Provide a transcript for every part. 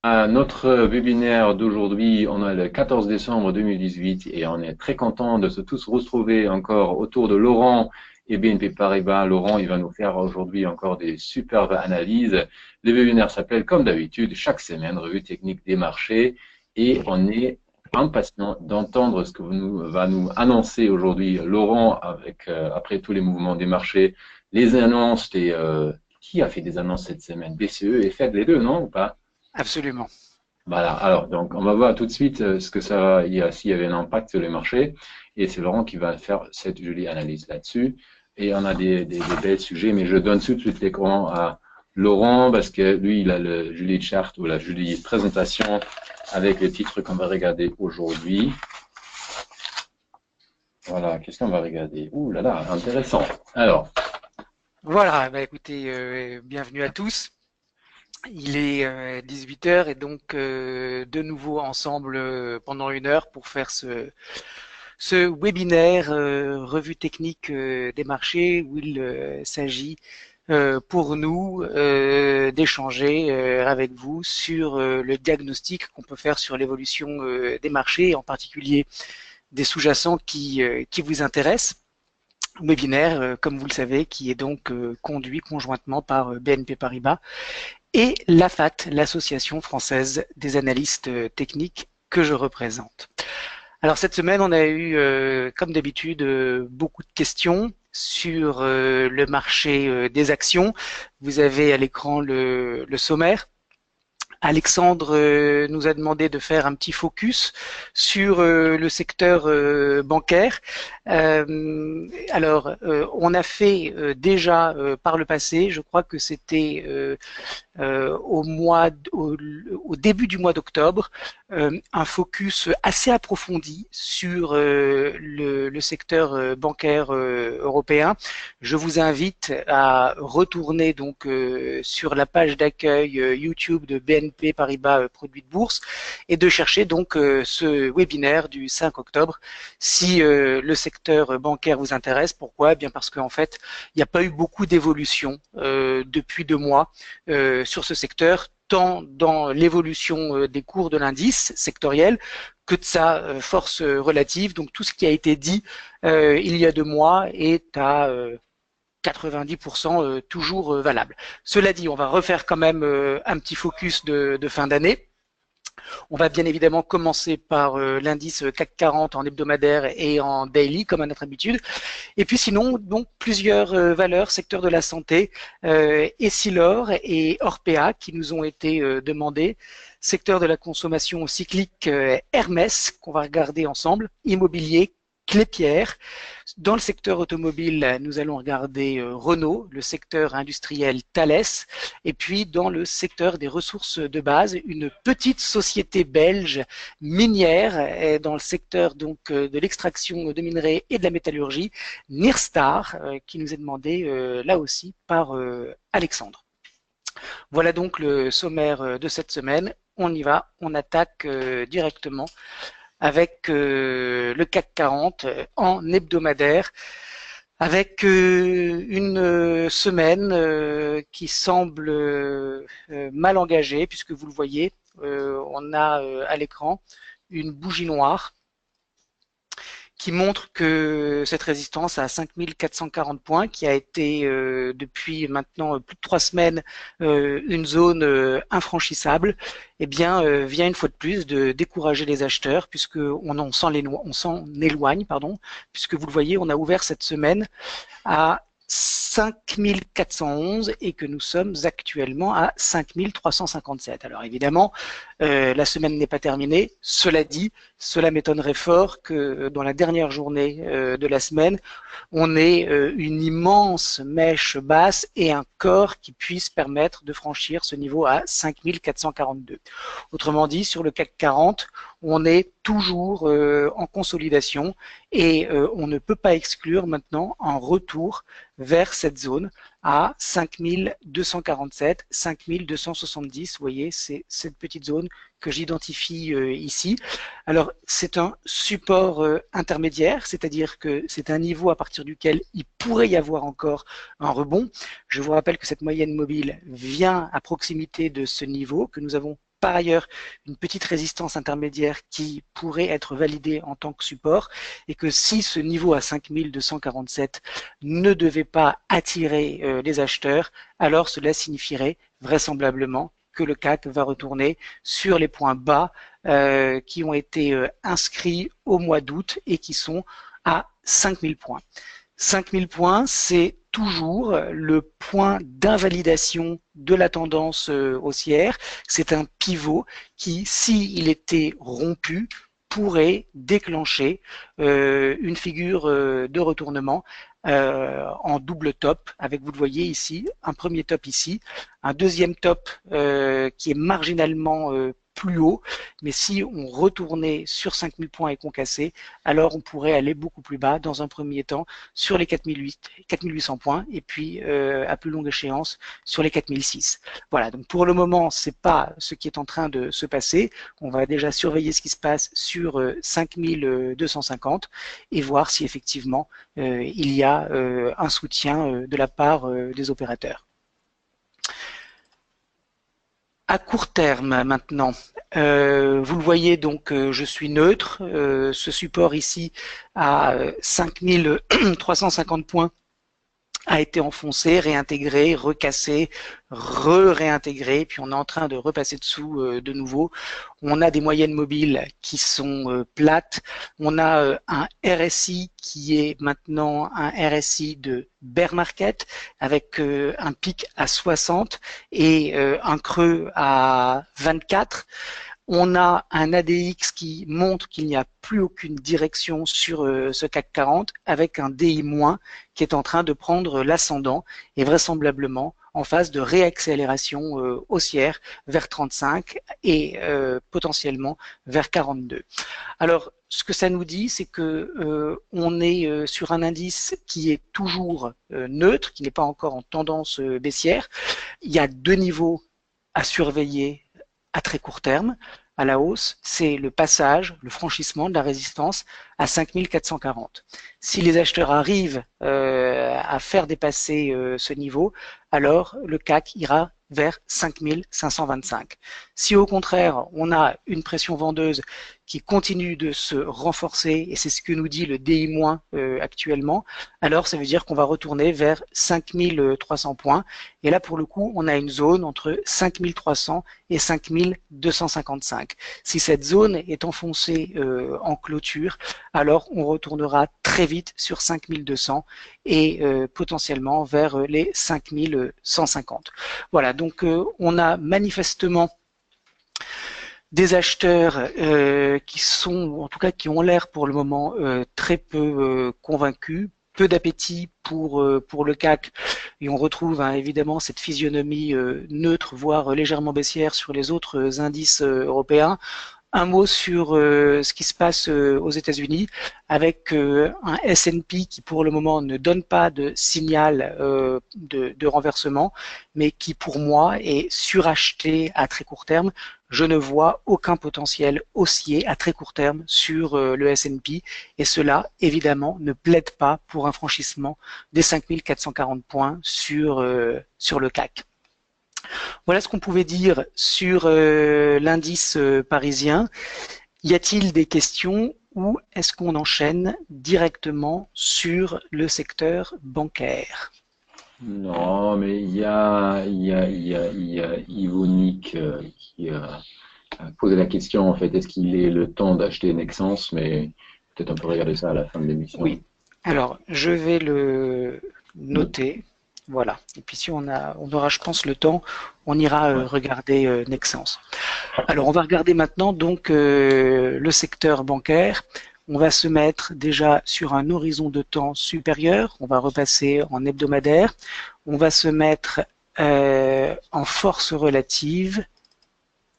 À notre webinaire d'aujourd'hui, on est le 14 décembre 2018 et on est très content de se tous retrouver encore autour de Laurent et BNP Paribas. Laurent, il va nous faire aujourd'hui encore des superbes analyses. Le webinaire s'appelle comme d'habitude chaque semaine revue technique des marchés et on est impatient d'entendre ce que va nous annoncer aujourd'hui Laurent avec après tous les mouvements des marchés, les annonces, qui a fait des annonces cette semaine? BCE et Fed, les deux, non ou pas? Absolument. Voilà, alors donc on va voir tout de suite ce que ça va, s'il y avait un impact sur les marchés, et c'est Laurent qui va faire cette jolie analyse là-dessus. Et on a des bels sujets, mais je donne tout de suite l'écran à Laurent parce que lui, il a le jolie chart ou la jolie présentation avec les titres qu'on va regarder aujourd'hui. Voilà, qu'est-ce qu'on va regarder? Ouh là là, intéressant. Alors, Voilà, bah écoutez, bienvenue à tous. Il est 18 heures et donc de nouveau ensemble pendant une heure pour faire ce webinaire revue technique des marchés où il s'agit pour nous d'échanger avec vous sur le diagnostic qu'on peut faire sur l'évolution des marchés, en particulier des sous-jacents qui vous intéressent. Webinaire, comme vous le savez, qui est donc conduit conjointement par BNP Paribas et l'AFAT, l'Association française des analystes techniques que je représente. Alors cette semaine, on a eu, comme d'habitude, beaucoup de questions sur le marché des actions. Vous avez à l'écran le sommaire. Alexandre nous a demandé de faire un petit focus sur le secteur bancaire. On a fait déjà par le passé, je crois que c'était au début du mois d'octobre, un focus assez approfondi sur le secteur bancaire européen. Je vous invite à retourner donc sur la page d'accueil YouTube de BNP Paribas Produits de Bourse et de chercher donc ce webinaire du 5 octobre si le secteur bancaire vous intéresse. Pourquoi? Eh bien parce qu'en fait, il n'y a pas eu beaucoup d'évolution depuis 2 mois sur ce secteur, tant dans l'évolution des cours de l'indice sectoriel que de sa force relative. Donc tout ce qui a été dit il y a 2 mois est à 90% toujours valable. Cela dit, on va refaire quand même un petit focus de fin d'année. On va bien évidemment commencer par l'indice CAC 40 en hebdomadaire et en daily, comme à notre habitude. Et puis sinon, donc plusieurs valeurs, secteur de la santé, Essilor et Orpea qui nous ont été demandées, secteur de la consommation cyclique Hermès qu'on va regarder ensemble, immobilier, Clépierre. Dans le secteur automobile, nous allons regarder Renault, le secteur industriel Thales, et puis dans le secteur des ressources de base, une petite société belge minière dans le secteur donc de l'extraction de minerais et de la métallurgie, Nirstar, qui nous est demandé là aussi par Alexandre. Voilà donc le sommaire de cette semaine. On y va, on attaque directement avec le CAC 40 en hebdomadaire, avec une semaine qui semble mal engagée, puisque vous le voyez, on a à l'écran une bougie noire qui montre que cette résistance à 5440 points, qui a été depuis maintenant plus de 3 semaines une zone infranchissable, eh bien, vient une fois de plus de décourager les acheteurs, puisque on s'en éloigne, pardon, puisque vous le voyez, on a ouvert cette semaine à 5411 et que nous sommes actuellement à 5357. Alors évidemment, la semaine n'est pas terminée. Cela dit, cela m'étonnerait fort que dans la dernière journée de la semaine, on ait une immense mèche basse et un corps qui puisse permettre de franchir ce niveau à 5442. Autrement dit, sur le CAC 40, on est toujours en consolidation et on ne peut pas exclure maintenant un retour vers cette zone à 5247, 5270. Vous voyez, c'est cette petite zone que j'identifie ici. Alors, c'est un support intermédiaire, c'est-à-dire que c'est un niveau à partir duquel il pourrait y avoir encore un rebond. Je vous rappelle que cette moyenne mobile vient à proximité de ce niveau que nous avons par ailleurs une petite résistance intermédiaire qui pourrait être validée en tant que support et que si ce niveau à 5247 ne devait pas attirer les acheteurs, alors cela signifierait vraisemblablement que le CAC va retourner sur les points bas qui ont été inscrits au mois d'août et qui sont à 5000 points. 5000 points, c'est toujours le point d'invalidation de la tendance haussière. C'est un pivot qui, s'il était rompu, pourrait déclencher une figure de retournement en double top, avec, vous le voyez ici, un premier top ici, un deuxième top qui est marginalement plus haut, mais si on retournait sur 5000 points et qu'on cassait, alors on pourrait aller beaucoup plus bas dans un premier temps sur les 4800 points et puis à plus longue échéance sur les 4006. Voilà, donc pour le moment, c'est pas ce qui est en train de se passer. On va déjà surveiller ce qui se passe sur 5250 et voir si effectivement il y a un soutien de la part des opérateurs. À court terme maintenant, vous le voyez donc, je suis neutre. Ce support ici à 5350 points a été enfoncé, réintégré, recassé, réintégré, puis on est en train de repasser dessous de nouveau. On a des moyennes mobiles qui sont plates. On a un RSI qui est maintenant un RSI de bear market avec un pic à 60 et un creux à 24. On a un ADX qui montre qu'il n'y a plus aucune direction sur ce CAC 40 avec un DI- qui est en train de prendre l'ascendant et vraisemblablement en phase de réaccélération haussière vers 35 et potentiellement vers 42. Alors, ce que ça nous dit, c'est que on est sur un indice qui est toujours neutre, qui n'est pas encore en tendance baissière. Il y a deux niveaux à surveiller à très court terme, à la hausse, c'est le passage, le franchissement de la résistance à 5440. Si les acheteurs arrivent à faire dépasser ce niveau, alors le CAC ira vers 5525. Si au contraire, on a une pression vendeuse qui continue de se renforcer, et c'est ce que nous dit le DI- actuellement, alors ça veut dire qu'on va retourner vers 5300 points. Et là, pour le coup, on a une zone entre 5300 et 5255. Si cette zone est enfoncée en clôture, alors on retournera très vite sur 5200 et potentiellement vers les 5150. Voilà, donc on a manifestement des acheteurs qui sont, en tout cas qui ont l'air pour le moment très peu convaincus, peu d'appétit pour le CAC, et on retrouve évidemment cette physionomie neutre, voire légèrement baissière sur les autres indices européens. Un mot sur ce qui se passe aux États-Unis avec un S&P qui pour le moment ne donne pas de signal de renversement, mais qui pour moi est suracheté à très court terme. Je ne vois aucun potentiel haussier à très court terme sur le S&P et cela évidemment ne plaide pas pour un franchissement des 5440 points sur le CAC. Voilà ce qu'on pouvait dire sur l'indice parisien. Y a-t-il des questions ou est-ce qu'on enchaîne directement sur le secteur bancaire? Non, mais il y a Yvonique qui a posé la question, en fait, est-ce qu'il est le temps d'acheter Nexens? Mais peut-être on peut regarder ça à la fin de l'émission. Oui, alors je vais le noter. Voilà. Et puis si on aura, je pense, le temps, on ira regarder Nexens. Alors on va regarder maintenant donc le secteur bancaire. On va se mettre déjà sur un horizon de temps supérieur. On va repasser en hebdomadaire. On va se mettre en force relative.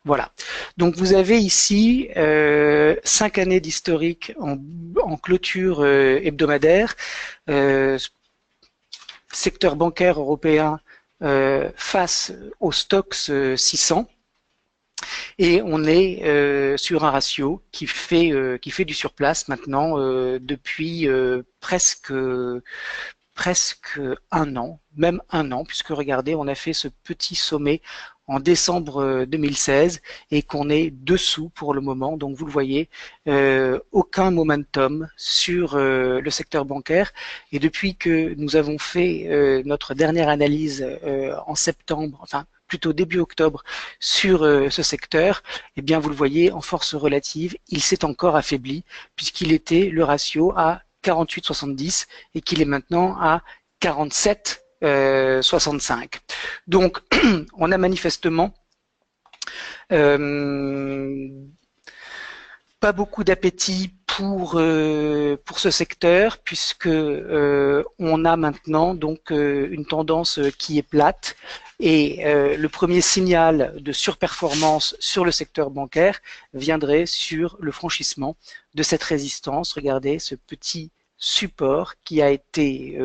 Voilà. Donc vous avez ici 5 années d'historique en clôture hebdomadaire. Secteur bancaire européen face au Stoxx 600. Et on est sur un ratio qui fait du surplace maintenant depuis presque un an, même un an, puisque regardez, on a fait ce petit sommet en décembre 2016 et qu'on est dessous pour le moment. Donc vous le voyez, aucun momentum sur le secteur bancaire. Et depuis que nous avons fait notre dernière analyse en septembre, enfin plutôt début octobre, sur ce secteur, eh bien vous le voyez, en force relative, il s'est encore affaibli puisqu'il était le ratio à 48,70 et qu'il est maintenant à 47,65. Donc on a manifestement pas beaucoup d'appétit pour ce secteur puisque on a maintenant donc une tendance qui est plate et le premier signal de surperformance sur le secteur bancaire viendrait sur le franchissement de cette résistance. Regardez ce petit support qui a été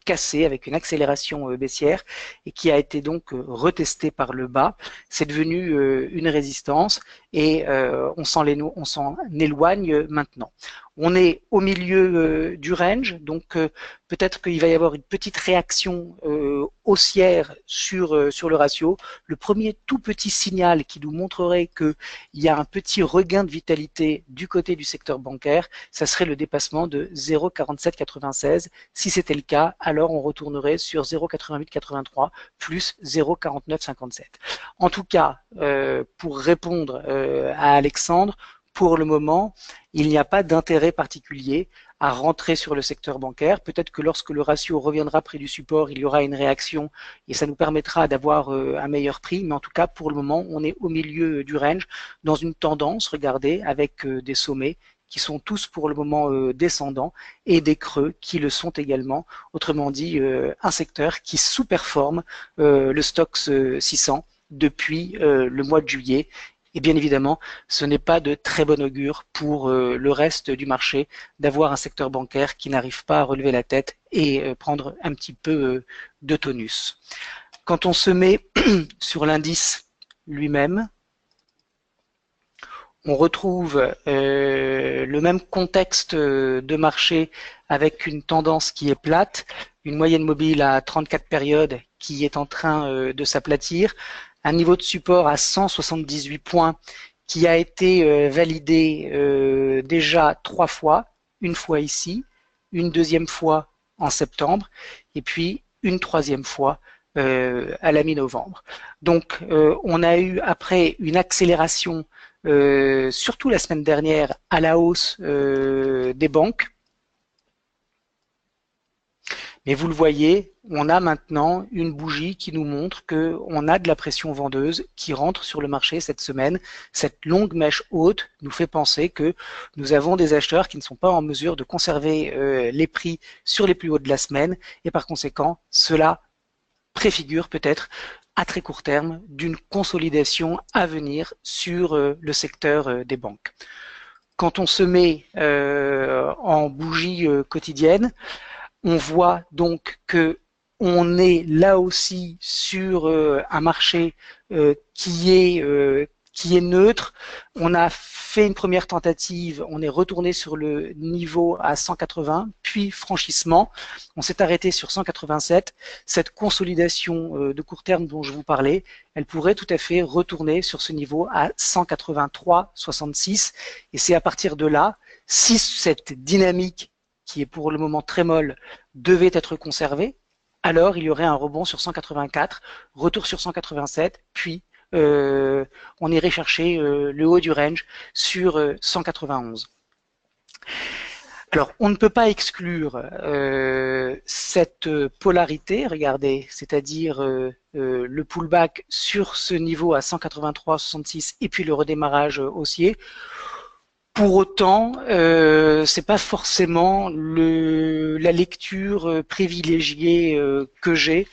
cassé avec une accélération baissière et qui a été donc retesté par le bas. C'est devenu une résistance et on s'en éloigne maintenant. On est au milieu du range, donc peut-être qu'il va y avoir une petite réaction haussière sur le ratio. Le premier tout petit signal qui nous montrerait qu'il y a un petit regain de vitalité du côté du secteur bancaire, ça serait le dépassement de 0,4796. Si c'était le cas, alors on retournerait sur 0,8883 plus 0,4957. En tout cas, pour répondre à Alexandre, pour le moment, il n'y a pas d'intérêt particulier à rentrer sur le secteur bancaire. Peut-être que lorsque le ratio reviendra près du support, il y aura une réaction et ça nous permettra d'avoir un meilleur prix. Mais en tout cas, pour le moment, on est au milieu du range dans une tendance, regardez, avec des sommets qui sont tous pour le moment descendants et des creux qui le sont également. Autrement dit, un secteur qui sous-performe le Stoxx 600 depuis le mois de juillet. Et bien évidemment, ce n'est pas de très bon augure pour le reste du marché d'avoir un secteur bancaire qui n'arrive pas à relever la tête et prendre un petit peu de tonus. Quand on se met sur l'indice lui-même, on retrouve le même contexte de marché avec une tendance qui est plate, une moyenne mobile à 34 périodes qui est en train de s'aplatir, un niveau de support à 178 points qui a été validé déjà 3 fois, une fois ici, une deuxième fois en septembre et puis une troisième fois à la mi-novembre. Donc on a eu après une accélération surtout la semaine dernière à la hausse des banques. Mais vous le voyez, on a maintenant une bougie qui nous montre qu'on a de la pression vendeuse qui rentre sur le marché cette semaine. Cette longue mèche haute nous fait penser que nous avons des acheteurs qui ne sont pas en mesure de conserver les prix sur les plus hauts de la semaine et par conséquent, cela préfigure peut-être à très court terme d'une consolidation à venir sur le secteur des banques. Quand on se met en bougie quotidienne, on voit donc que on est là aussi sur un marché qui est neutre. On a fait une première tentative, on est retourné sur le niveau à 180, puis franchissement. On s'est arrêté sur 187. Cette consolidation de court terme dont je vous parlais, elle pourrait tout à fait retourner sur ce niveau à 183,66. Et c'est à partir de là, si cette dynamique qui est pour le moment très molle, devait être conservée, alors il y aurait un rebond sur 184, retour sur 187, puis on irait chercher le haut du range sur 191. Alors, on ne peut pas exclure cette polarité, regardez, c'est-à-dire le pullback sur ce niveau à 183,66 et puis le redémarrage haussier. Pour autant, c'est pas forcément la lecture privilégiée que j'ai,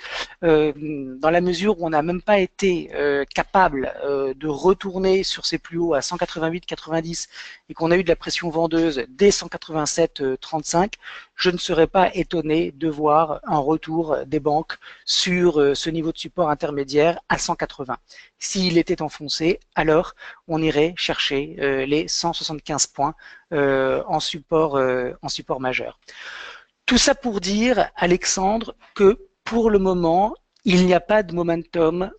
dans la mesure où on n'a même pas été capable de retourner sur ces plus hauts à 188,90 et qu'on a eu de la pression vendeuse dès 187,35. Je ne serais pas étonné de voir un retour des banques sur ce niveau de support intermédiaire à 180. S'il était enfoncé, alors on irait chercher les 175 points en support majeur. Tout ça pour dire, Alexandre, que pour le moment, il n'y a pas de momentum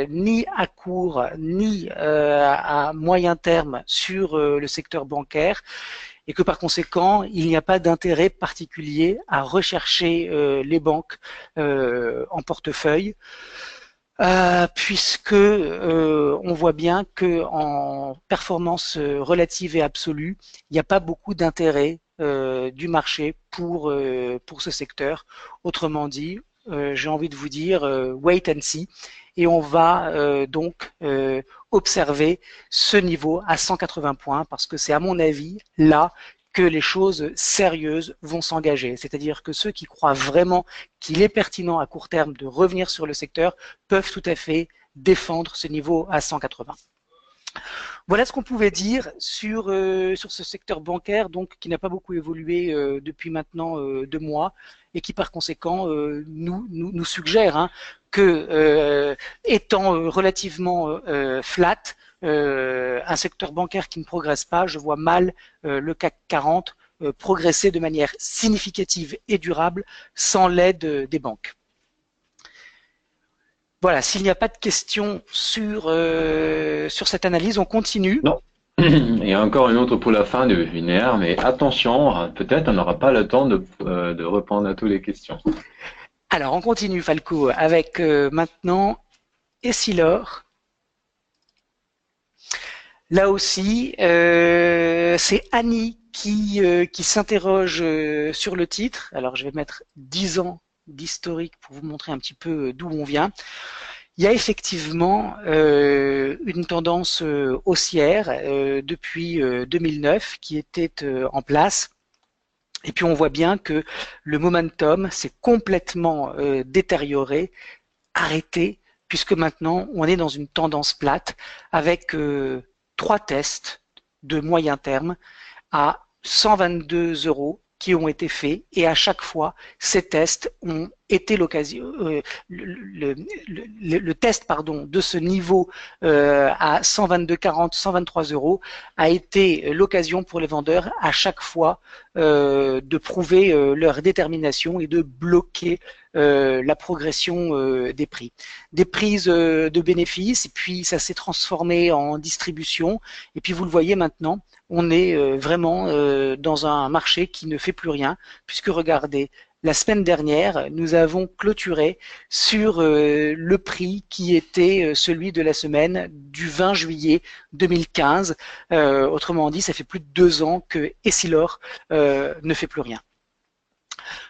ni à court ni à moyen terme sur le secteur bancaire et que par conséquent, il n'y a pas d'intérêt particulier à rechercher les banques en portefeuille. Puisque on voit bien que en performance relative et absolue, il n'y a pas beaucoup d'intérêt du marché pour ce secteur. Autrement dit, j'ai envie de vous dire wait and see, et on va donc observer ce niveau à 180 points parce que c'est à mon avis là que les choses sérieuses vont s'engager. C'est-à-dire que ceux qui croient vraiment qu'il est pertinent à court terme de revenir sur le secteur peuvent tout à fait défendre ce niveau à 180. Voilà ce qu'on pouvait dire sur ce secteur bancaire, donc qui n'a pas beaucoup évolué depuis maintenant 2 mois et qui par conséquent nous suggère que étant relativement flat, un secteur bancaire qui ne progresse pas, je vois mal le CAC 40 progresser de manière significative et durable sans l'aide des banques. Voilà, s'il n'y a pas de questions sur cette analyse, on continue. Non. Il y a encore une autre pour la fin de webinaire, mais attention, peut-être on n'aura pas le temps de répondre à toutes les questions. Alors, on continue, Falco, avec maintenant Essilor. Là aussi, c'est Annie qui s'interroge sur le titre. Alors, je vais mettre 10 ans d'historique pour vous montrer un petit peu d'où on vient. Il y a effectivement une tendance haussière depuis 2009 qui était en place. Et puis on voit bien que le momentum s'est complètement détérioré, arrêté, puisque maintenant on est dans une tendance plate avec 3 tests de moyen terme à 122 € qui ont été faits et à chaque fois ces tests ont été l'occasion le test de ce niveau à 122,40 123 € a été l'occasion pour les vendeurs à chaque fois de prouver leur détermination et de bloquer la progression des prix. Des prises de bénéfices, et puis ça s'est transformé en distribution, et puis vous le voyez maintenant, on est vraiment dans un marché qui ne fait plus rien, puisque regardez, la semaine dernière, nous avons clôturé sur le prix qui était celui de la semaine du 20 juillet 2015. Autrement dit, ça fait plus de 2 ans que Essilor ne fait plus rien.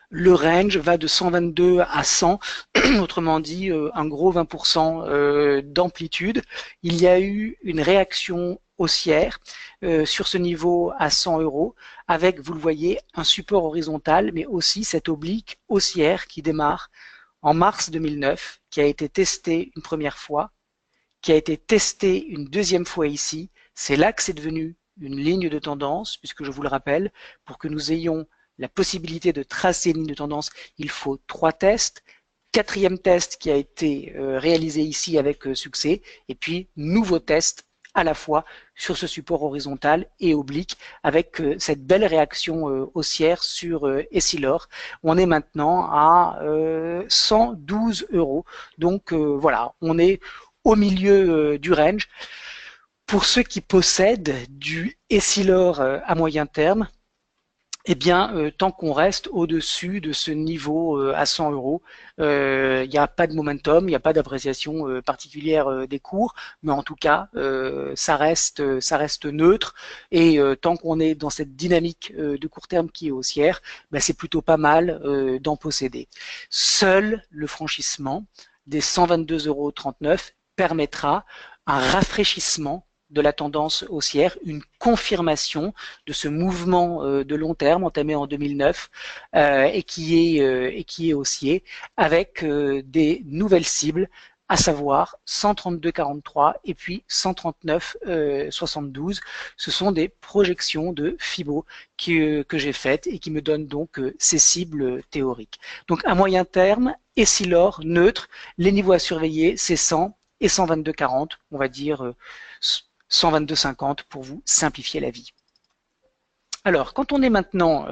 Le range va de 122 à 100, autrement dit un gros 20% d'amplitude. Il y a eu une réaction haussière sur ce niveau à 100 € avec, vous le voyez, un support horizontal, mais aussi cette oblique haussière qui démarre en mars 2009, qui a été testée une première fois, qui a été testée une deuxième fois ici. C'est là que c'est devenu une ligne de tendance, puisque je vous le rappelle, pour que nous ayons la possibilité de tracer une ligne de tendance, il faut 3 tests. 4e test qui a été réalisé ici avec succès, et puis nouveau test à la fois sur ce support horizontal et oblique avec cette belle réaction haussière sur Essilor. On est maintenant à 112 €. Donc voilà, on est au milieu du range. Pour ceux qui possèdent du Essilor à moyen terme, eh bien, tant qu'on reste au-dessus de ce niveau à 100 €, il n'y a pas de momentum, il n'y a pas d'appréciation particulière des cours, mais en tout cas, ça reste neutre. Et tant qu'on est dans cette dynamique de court terme qui est haussière, ben, c'est plutôt pas mal d'en posséder. Seul le franchissement des 122,39 € permettra un rafraîchissement de la tendance haussière, une confirmation de ce mouvement de long terme entamé en 2009 et qui est haussier avec des nouvelles cibles, à savoir 132,43 et puis 139,72. Ce sont des projections de Fibo que j'ai faites et qui me donnent donc ces cibles théoriques. Donc à moyen terme, Essilor neutre, les niveaux à surveiller, c'est 100 et 122,40, on va dire 122,50 pour vous simplifier la vie. Alors, quand on est maintenant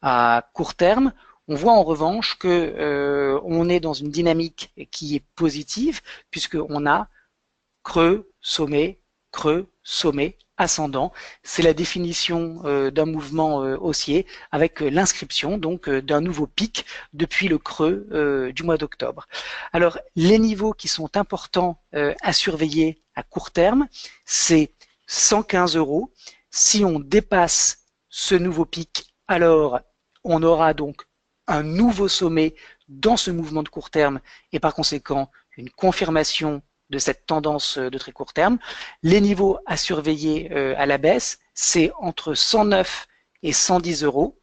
à court terme, On voit en revanche que on est dans une dynamique qui est positive, puisqu'on a creux, sommet, ascendant. C'est la définition d'un mouvement haussier avec l'inscription donc d'un nouveau pic depuis le creux du mois d'octobre. Alors, les niveaux qui sont importants à surveiller à court terme, c'est 115 €. Si on dépasse ce nouveau pic, alors on aura donc un nouveau sommet dans ce mouvement de court terme et par conséquent une confirmation de cette tendance de très court terme. Les niveaux à surveiller à la baisse, c'est entre 109 et 110 €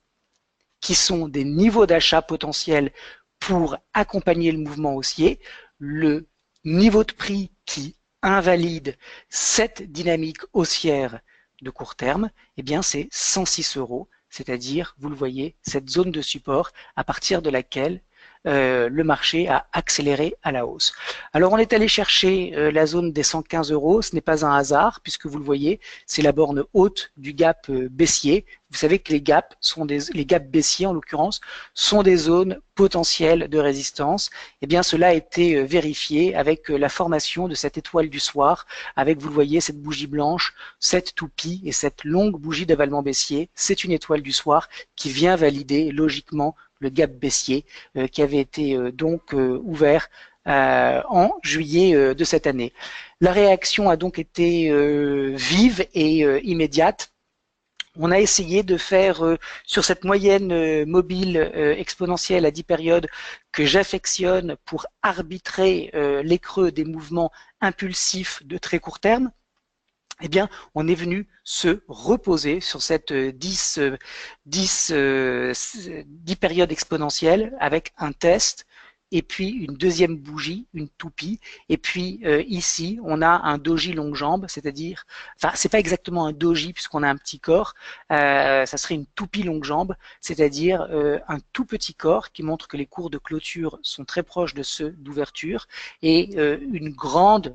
qui sont des niveaux d'achat potentiels pour accompagner le mouvement haussier. Le niveau de prix qui invalide cette dynamique haussière de court terme, eh bien c'est 106 €, c'est-à-dire, vous le voyez, cette zone de support à partir de laquelle le marché a accéléré à la hausse. Alors on est allé chercher la zone des 115 €, ce n'est pas un hasard puisque vous le voyez, c'est la borne haute du gap baissier. Vous savez que les gaps baissiers en l'occurrence sont des zones potentielles de résistance. Eh bien cela a été vérifié avec la formation de cette étoile du soir, avec vous le voyez cette bougie blanche, cette toupie et cette longue bougie d'avalement baissier. C'est une étoile du soir qui vient valider logiquement le gap baissier qui avait été donc ouvert en juillet de cette année. La réaction a donc été vive et immédiate. On a essayé de faire sur cette moyenne mobile exponentielle à 10 périodes que j'affectionne pour arbitrer les creux des mouvements impulsifs de très court terme. Eh bien, on est venu se reposer sur cette 10 périodes exponentielles avec un test et puis une deuxième bougie, une toupie, et puis ici on a un doji longue jambe, c'est-à-dire, enfin c'est pas exactement un doji puisqu'on a un petit corps, ça serait une toupie longue jambe, c'est-à-dire un tout petit corps qui montre que les cours de clôture sont très proches de ceux d'ouverture et une grande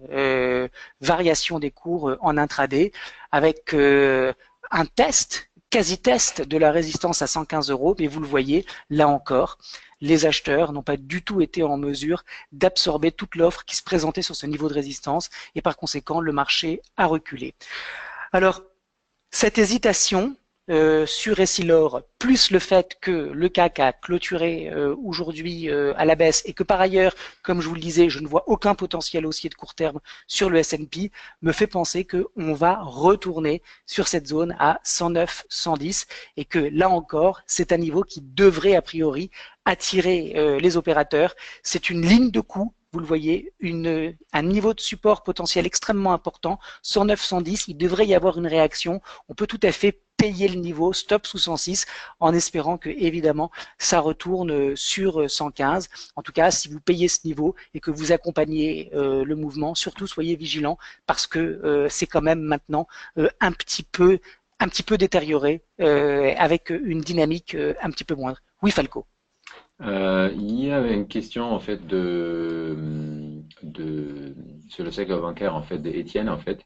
variation des cours en intraday avec un test, quasi-test de la résistance à 115 €, mais vous le voyez, là encore, les acheteurs n'ont pas du tout été en mesure d'absorber toute l'offre qui se présentait sur ce niveau de résistance et par conséquent, le marché a reculé. Alors, cette hésitation sur Essilor, plus le fait que le CAC a clôturé aujourd'hui à la baisse et que par ailleurs, comme je vous le disais, je ne vois aucun potentiel haussier de court terme sur le S&P, me fait penser qu'on va retourner sur cette zone à 109, 110 et que là encore, c'est un niveau qui devrait a priori attirer les opérateurs. C'est une ligne de coup. Vous le voyez, un niveau de support potentiel extrêmement important, 109, 110, il devrait y avoir une réaction. On peut tout à fait payer le niveau, stop sous 106, en espérant que, évidemment, ça retourne sur 115. En tout cas, si vous payez ce niveau et que vous accompagnez le mouvement, surtout soyez vigilants parce que c'est quand même maintenant un petit peu détérioré avec une dynamique un petit peu moindre. Oui, Falco. Il y avait une question en fait sur le secteur bancaire en fait d'Étienne en fait.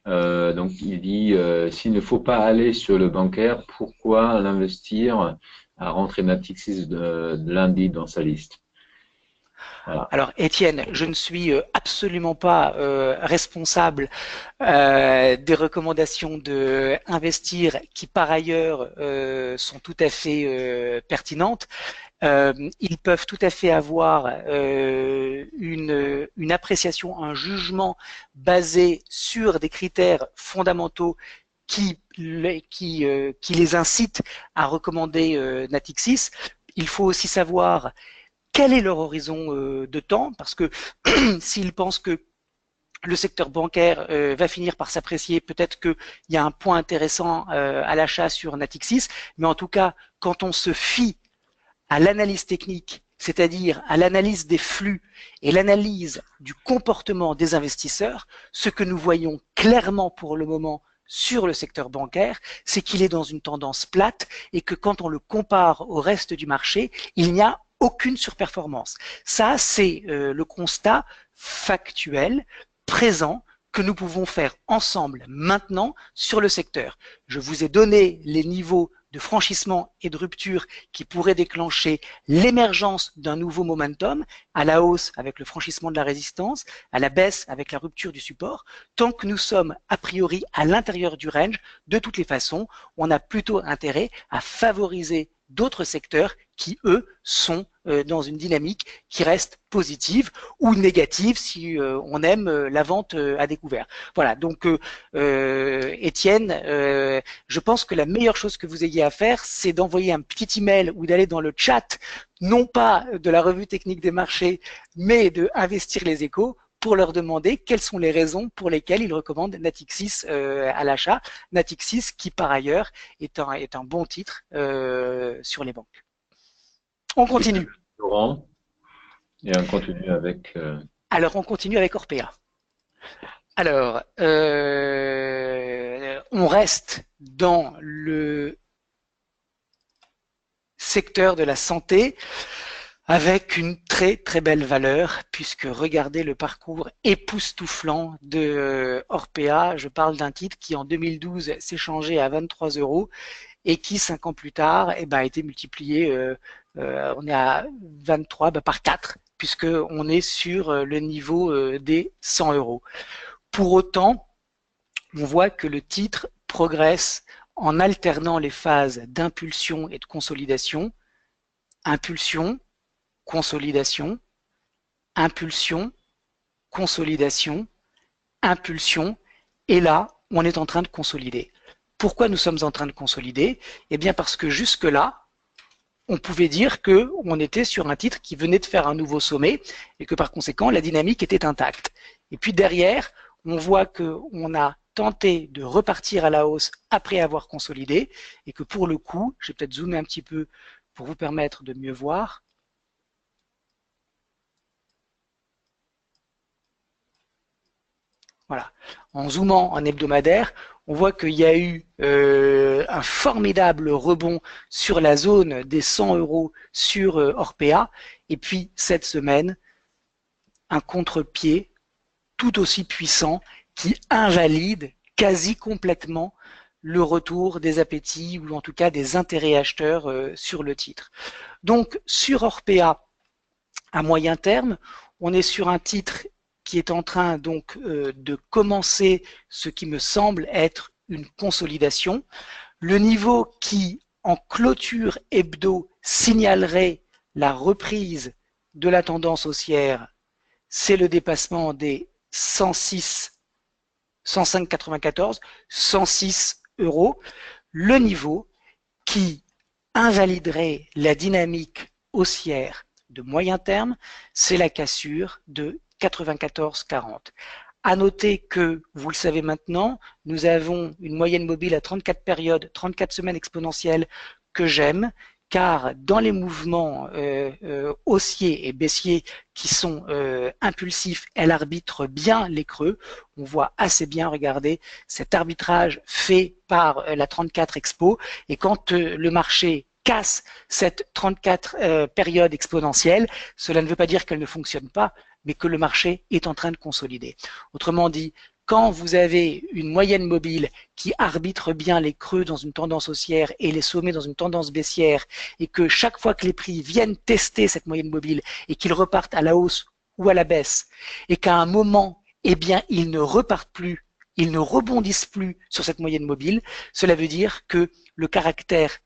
Donc il dit s'il ne faut pas aller sur le bancaire, pourquoi l'investir à rentrer Natixis de lundi dans sa liste? Voilà. Alors Étienne, je ne suis absolument pas responsable des recommandations d'investir qui par ailleurs sont tout à fait pertinentes. Ils peuvent tout à fait avoir une appréciation, un jugement basé sur des critères fondamentaux qui les incitent à recommander Natixis. Il faut aussi savoir quel est leur horizon de temps, parce que s'ils pensent que le secteur bancaire va finir par s'apprécier, peut-être qu'il y a un point intéressant à l'achat sur Natixis, mais en tout cas, quand on se fie à l'analyse technique, c'est-à-dire à l'analyse des flux et l'analyse du comportement des investisseurs, ce que nous voyons clairement pour le moment sur le secteur bancaire, c'est qu'il est dans une tendance plate et que quand on le compare au reste du marché, il n'y a aucune surperformance. Ça, c'est le constat factuel, présent, que nous pouvons faire ensemble maintenant sur le secteur. Je vous ai donné les niveaux de franchissement et de rupture qui pourrait déclencher l'émergence d'un nouveau momentum, à la hausse avec le franchissement de la résistance, à la baisse avec la rupture du support. Tant que nous sommes a priori à l'intérieur du range, de toutes les façons, on a plutôt intérêt à favoriser d'autres secteurs qui, eux, sont dans une dynamique qui reste positive ou négative si on aime la vente à découvert. Voilà, donc Étienne, je pense que la meilleure chose que vous ayez à faire, c'est d'envoyer un petit email ou d'aller dans le chat, non pas de la revue technique des marchés, mais de Investir les Échos, pour leur demander quelles sont les raisons pour lesquelles ils recommandent Natixis à l'achat. Natixis qui, par ailleurs, est un bon titre sur les banques. On continue. Laurent, et on continue avec... Alors, on continue avec Orpea. Alors, on reste dans le secteur de la santé avec une très très belle valeur, puisque regardez le parcours époustouflant de Orpea. Je parle d'un titre qui en 2012 s'est changé à 23 € et qui 5 ans plus tard a été multiplié, on est à 23 par 4, puisqu'on est sur le niveau des 100 €. Pour autant, on voit que le titre progresse en alternant les phases d'impulsion et de consolidation. Impulsion, consolidation, impulsion, consolidation, impulsion, et là, on est en train de consolider. Pourquoi nous sommes en train de consolider? Eh bien parce que jusque-là, on pouvait dire qu'on était sur un titre qui venait de faire un nouveau sommet et que par conséquent, la dynamique était intacte. Et puis derrière, on voit qu'on a tenté de repartir à la hausse après avoir consolidé et que pour le coup, je vais peut-être zoomer un petit peu pour vous permettre de mieux voir. Voilà. En zoomant en hebdomadaire, on voit qu'il y a eu un formidable rebond sur la zone des 100 € sur Orpea. Et puis, cette semaine, un contre-pied tout aussi puissant qui invalide quasi complètement le retour des appétits ou en tout cas des intérêts acheteurs sur le titre. Donc, sur Orpea, à moyen terme, on est sur un titre qui est en train donc de commencer ce qui me semble être une consolidation. Le niveau qui, en clôture hebdo, signalerait la reprise de la tendance haussière, c'est le dépassement des 105,94, 106 €. Le niveau qui invaliderait la dynamique haussière de moyen terme, c'est la cassure de 94,40. À noter que, vous le savez maintenant, nous avons une moyenne mobile à 34 périodes, 34 semaines exponentielles que j'aime, car dans les mouvements haussiers et baissiers qui sont impulsifs, elle arbitre bien les creux. On voit assez bien, regardez, cet arbitrage fait par la 34 Expo. Et quand le marché casse cette 34 période exponentielle, cela ne veut pas dire qu'elle ne fonctionne pas, mais que le marché est en train de consolider. Autrement dit, quand vous avez une moyenne mobile qui arbitre bien les creux dans une tendance haussière et les sommets dans une tendance baissière, et que chaque fois que les prix viennent tester cette moyenne mobile et qu'ils repartent à la hausse ou à la baisse, et qu'à un moment, eh bien, ils ne repartent plus, ils ne rebondissent plus sur cette moyenne mobile, cela veut dire que le caractère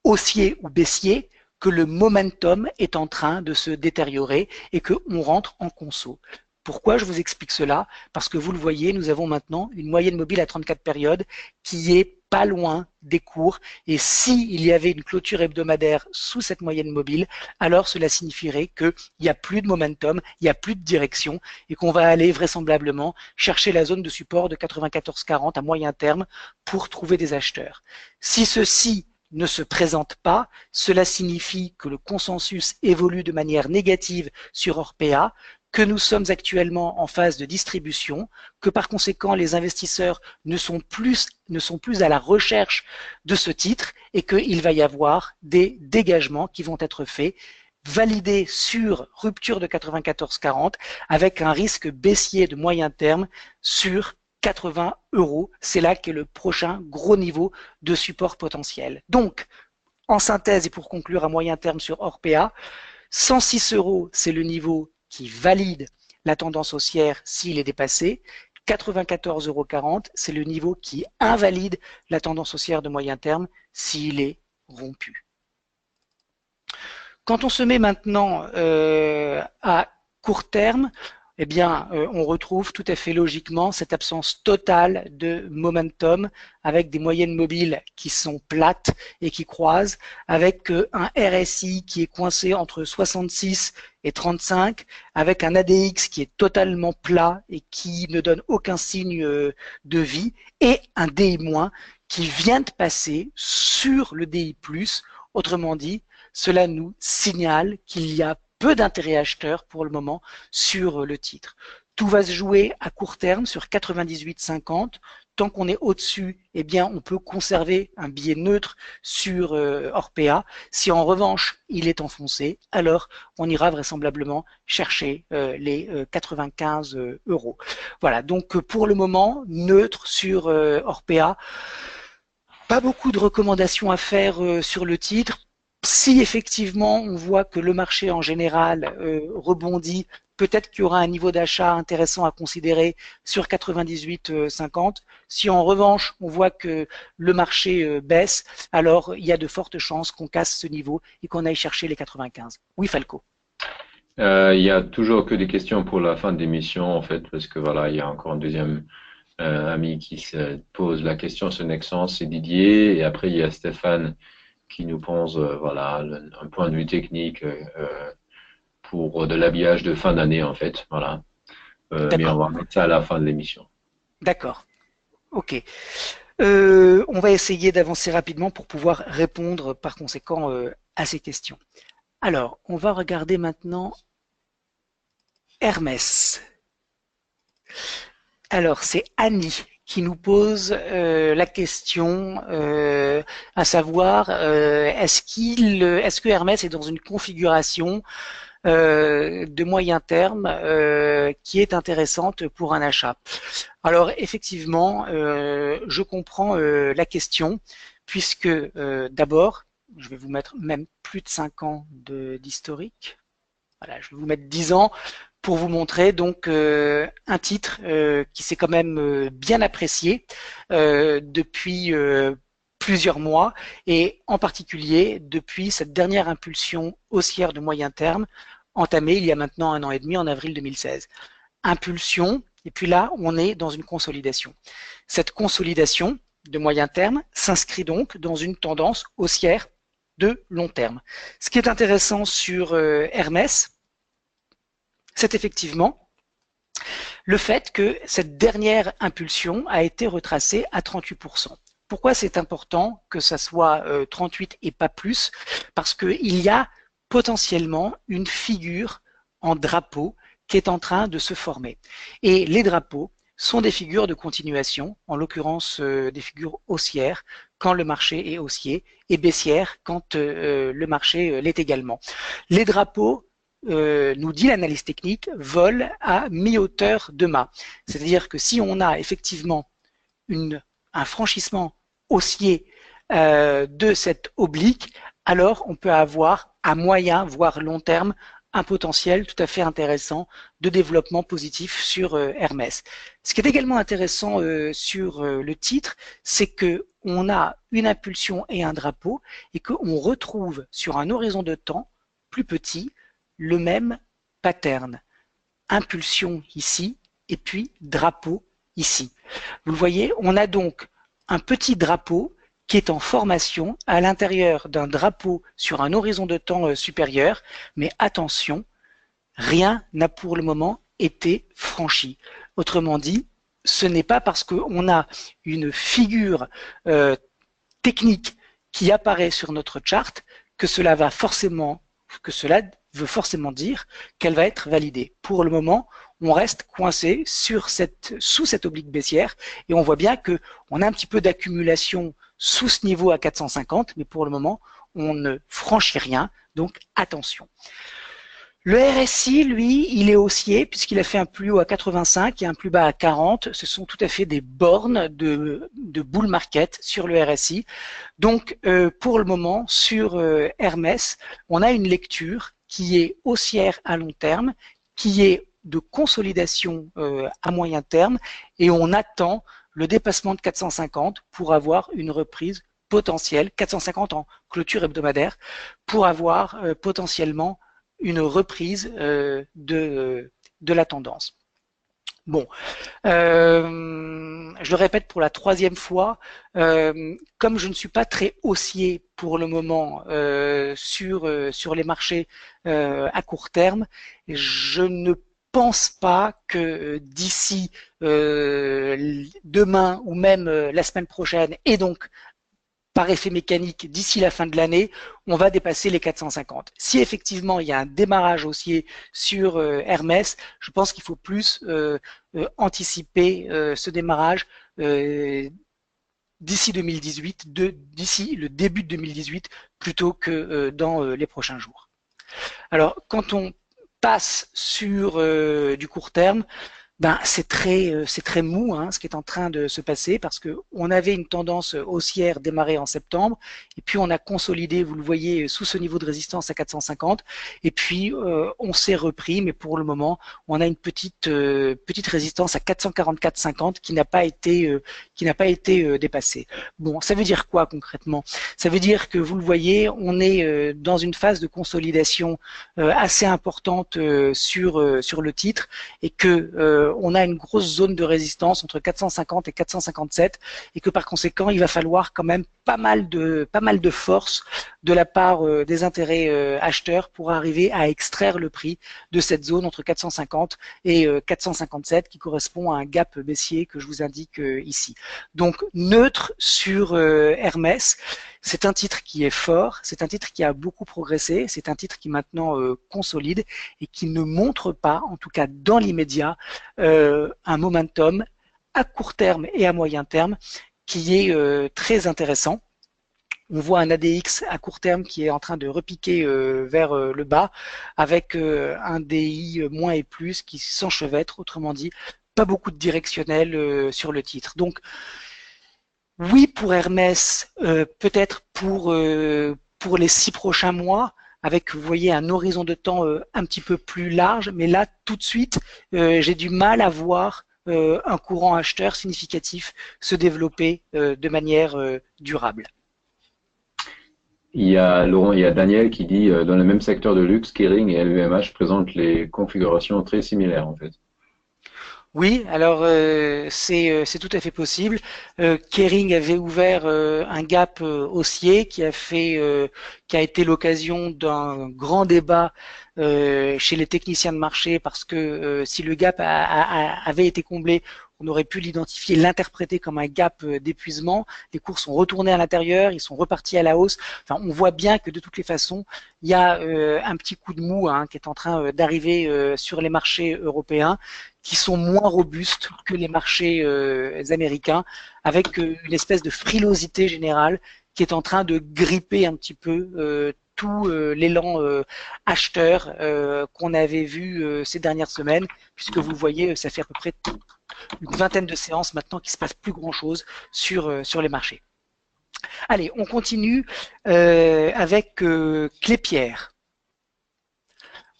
haussier ou baissier, que le momentum est en train de se détériorer et qu'on rentre en conso. Pourquoi je vous explique cela? Parce que vous le voyez, nous avons maintenant une moyenne mobile à 34 périodes qui est pas loin des cours, et s'il y avait une clôture hebdomadaire sous cette moyenne mobile, alors cela signifierait qu'il n'y a plus de momentum, il n'y a plus de direction, et qu'on va aller vraisemblablement chercher la zone de support de 94,40 à moyen terme pour trouver des acheteurs. Si ceci ne se présente pas, cela signifie que le consensus évolue de manière négative sur Orpea, que nous sommes actuellement en phase de distribution, que par conséquent les investisseurs ne sont plus à la recherche de ce titre et qu'il va y avoir des dégagements qui vont être faits, validés sur rupture de 94,40 avec un risque baissier de moyen terme sur 80 €. C'est là qu'est le prochain gros niveau de support potentiel. Donc, en synthèse et pour conclure à moyen terme sur Orpea, 106 €, c'est le niveau qui valide la tendance haussière s'il est dépassé. 94,40 €, c'est le niveau qui invalide la tendance haussière de moyen terme s'il est rompu. Quand on se met maintenant à court terme, eh bien, on retrouve tout à fait logiquement cette absence totale de momentum avec des moyennes mobiles qui sont plates et qui croisent, avec un RSI qui est coincé entre 66 et 35, avec un ADX qui est totalement plat et qui ne donne aucun signe de vie, et un DI- qui vient de passer sur le DI+, autrement dit, cela nous signale qu'il y a peu d'intérêt acheteur pour le moment sur le titre. Tout va se jouer à court terme sur 98,50. Tant qu'on est au-dessus, eh bien, on peut conserver un billet neutre sur Orpea. Si en revanche, il est enfoncé, alors on ira vraisemblablement chercher les 95 €. Voilà, donc pour le moment, neutre sur Orpea. Pas beaucoup de recommandations à faire sur le titre. Si effectivement on voit que le marché en général rebondit, peut-être qu'il y aura un niveau d'achat intéressant à considérer sur 98,50. Si en revanche on voit que le marché baisse, alors il y a de fortes chances qu'on casse ce niveau et qu'on aille chercher les 95. Oui, Falco. Il y a toujours que des questions pour la fin de l'émission, en fait, parce que voilà, il y a encore un deuxième ami qui se pose la question sur Nexans, c'est Didier, et après il y a Stéphane qui nous pose voilà, un point de vue technique pour de l'habillage de fin d'année, en fait. Voilà. Mais on va mettre ça à la fin de l'émission. D'accord. Ok. On va essayer d'avancer rapidement pour pouvoir répondre par conséquent à ces questions. Alors, on va regarder maintenant Hermès. Alors, c'est Annie qui nous pose la question, à savoir, est-ce que Hermès est dans une configuration de moyen terme qui est intéressante pour un achat? Alors, effectivement, je comprends la question, puisque d'abord, je vais vous mettre même plus de 5 ans d'historique. Voilà, je vais vous mettre 10 ans pour vous montrer donc un titre qui s'est quand même bien apprécié depuis plusieurs mois, et en particulier depuis cette dernière impulsion haussière de moyen terme entamée il y a maintenant 1 an et demi, en avril 2016. Impulsion, et puis là on est dans une consolidation. Cette consolidation de moyen terme s'inscrit donc dans une tendance haussière de long terme. Ce qui est intéressant sur Hermès, c'est effectivement le fait que cette dernière impulsion a été retracée à 38%. Pourquoi c'est important que ça soit 38 et pas plus? Parce qu'il y a potentiellement une figure en drapeau qui est en train de se former. Et les drapeaux sont des figures de continuation, en l'occurrence des figures haussières quand le marché est haussier, et baissières quand le marché l'est également. Les drapeaux, nous dit l'analyse technique, volent à mi-hauteur de mât. C'est-à-dire que si on a effectivement un franchissement haussier de cette oblique, alors on peut avoir à moyen, voire long terme, un potentiel tout à fait intéressant de développement positif sur Hermès. Ce qui est également intéressant sur le titre, c'est que on a une impulsion et un drapeau, et qu'on retrouve sur un horizon de temps plus petit le même pattern. Impulsion ici, et puis drapeau ici. Vous le voyez, on a donc un petit drapeau qui est en formation à l'intérieur d'un drapeau sur un horizon de temps supérieur, mais attention, rien n'a pour le moment été franchi. Autrement dit, ce n'est pas parce qu'on a une figure technique qui apparaît sur notre chart que cela veut forcément dire qu'elle va être validée. Pour le moment, on reste coincé sous cette oblique baissière, et on voit bien qu'on a un petit peu d'accumulation sous ce niveau à 450, mais pour le moment, on ne franchit rien, donc attention. Le RSI, lui, il est haussier puisqu'il a fait un plus haut à 85 et un plus bas à 40. Ce sont tout à fait des bornes de bull market sur le RSI. Donc, pour le moment, sur Hermès, on a une lecture qui est haussière à long terme, qui est de consolidation à moyen terme, et on attend le dépassement de 450 pour avoir une reprise potentielle, 450 en clôture hebdomadaire, pour avoir potentiellement une reprise de la tendance. Bon, je le répète pour la troisième fois, comme je ne suis pas très haussier pour le moment sur les marchés à court terme, je ne pense pas que d'ici demain ou même la semaine prochaine, et donc par effet mécanique, d'ici la fin de l'année, on va dépasser les 450. Si effectivement il y a un démarrage haussier sur Hermès, je pense qu'il faut plus anticiper ce démarrage d'ici 2018, d'ici le début de 2018, plutôt que dans les prochains jours. Alors, quand on passe sur du court terme, ben, c'est très mou ce qui est en train de se passer parce qu'on avait une tendance haussière démarrée en septembre et puis on a consolidé, vous le voyez, sous ce niveau de résistance à 450 et puis on s'est repris, mais pour le moment, on a une petite résistance à 444,50 qui n'a pas été dépassée. Bon, ça veut dire quoi concrètement? Ça veut dire que vous le voyez, on est dans une phase de consolidation assez importante sur le titre et que on a une grosse zone de résistance entre 450 et 457 et que par conséquent il va falloir quand même pas mal de force de la part des intérêts acheteurs pour arriver à extraire le prix de cette zone entre 450 et 457 qui correspond à un gap baissier que je vous indique ici. Donc neutre sur Hermès. C'est un titre qui est fort, c'est un titre qui a beaucoup progressé, c'est un titre qui maintenant consolide et qui ne montre pas, en tout cas dans l'immédiat, un momentum à court terme et à moyen terme qui est très intéressant. On voit un ADX à court terme qui est en train de repiquer vers le bas avec un DI moins et plus qui s'enchevêtre, autrement dit, pas beaucoup de directionnel sur le titre. Donc, oui pour Hermès, peut-être pour les 6 prochains mois, avec, vous voyez, un horizon de temps un petit peu plus large, mais là, tout de suite, j'ai du mal à voir un courant acheteur significatif se développer de manière durable. Il y a Laurent, il y a Daniel qui dit dans le même secteur de luxe, Kering et LVMH présentent les configurations très similaires en fait. Oui, alors c'est tout à fait possible. Kering avait ouvert un gap haussier qui a été l'occasion d'un grand débat chez les techniciens de marché parce que si le gap avait été comblé, on aurait pu l'identifier, l'interpréter comme un gap d'épuisement. Les cours sont retournés à l'intérieur, ils sont repartis à la hausse. Enfin, on voit bien que de toutes les façons, il y a un petit coup de mou qui est en train d'arriver sur les marchés européens qui sont moins robustes que les marchés américains, avec une espèce de frilosité générale qui est en train de gripper un petit peu tout l'élan acheteur qu'on avait vu ces dernières semaines, puisque vous voyez, ça fait à peu près une vingtaine de séances maintenant qu'il ne se passe plus grand-chose sur les marchés. Allez, on continue avec Clépierre.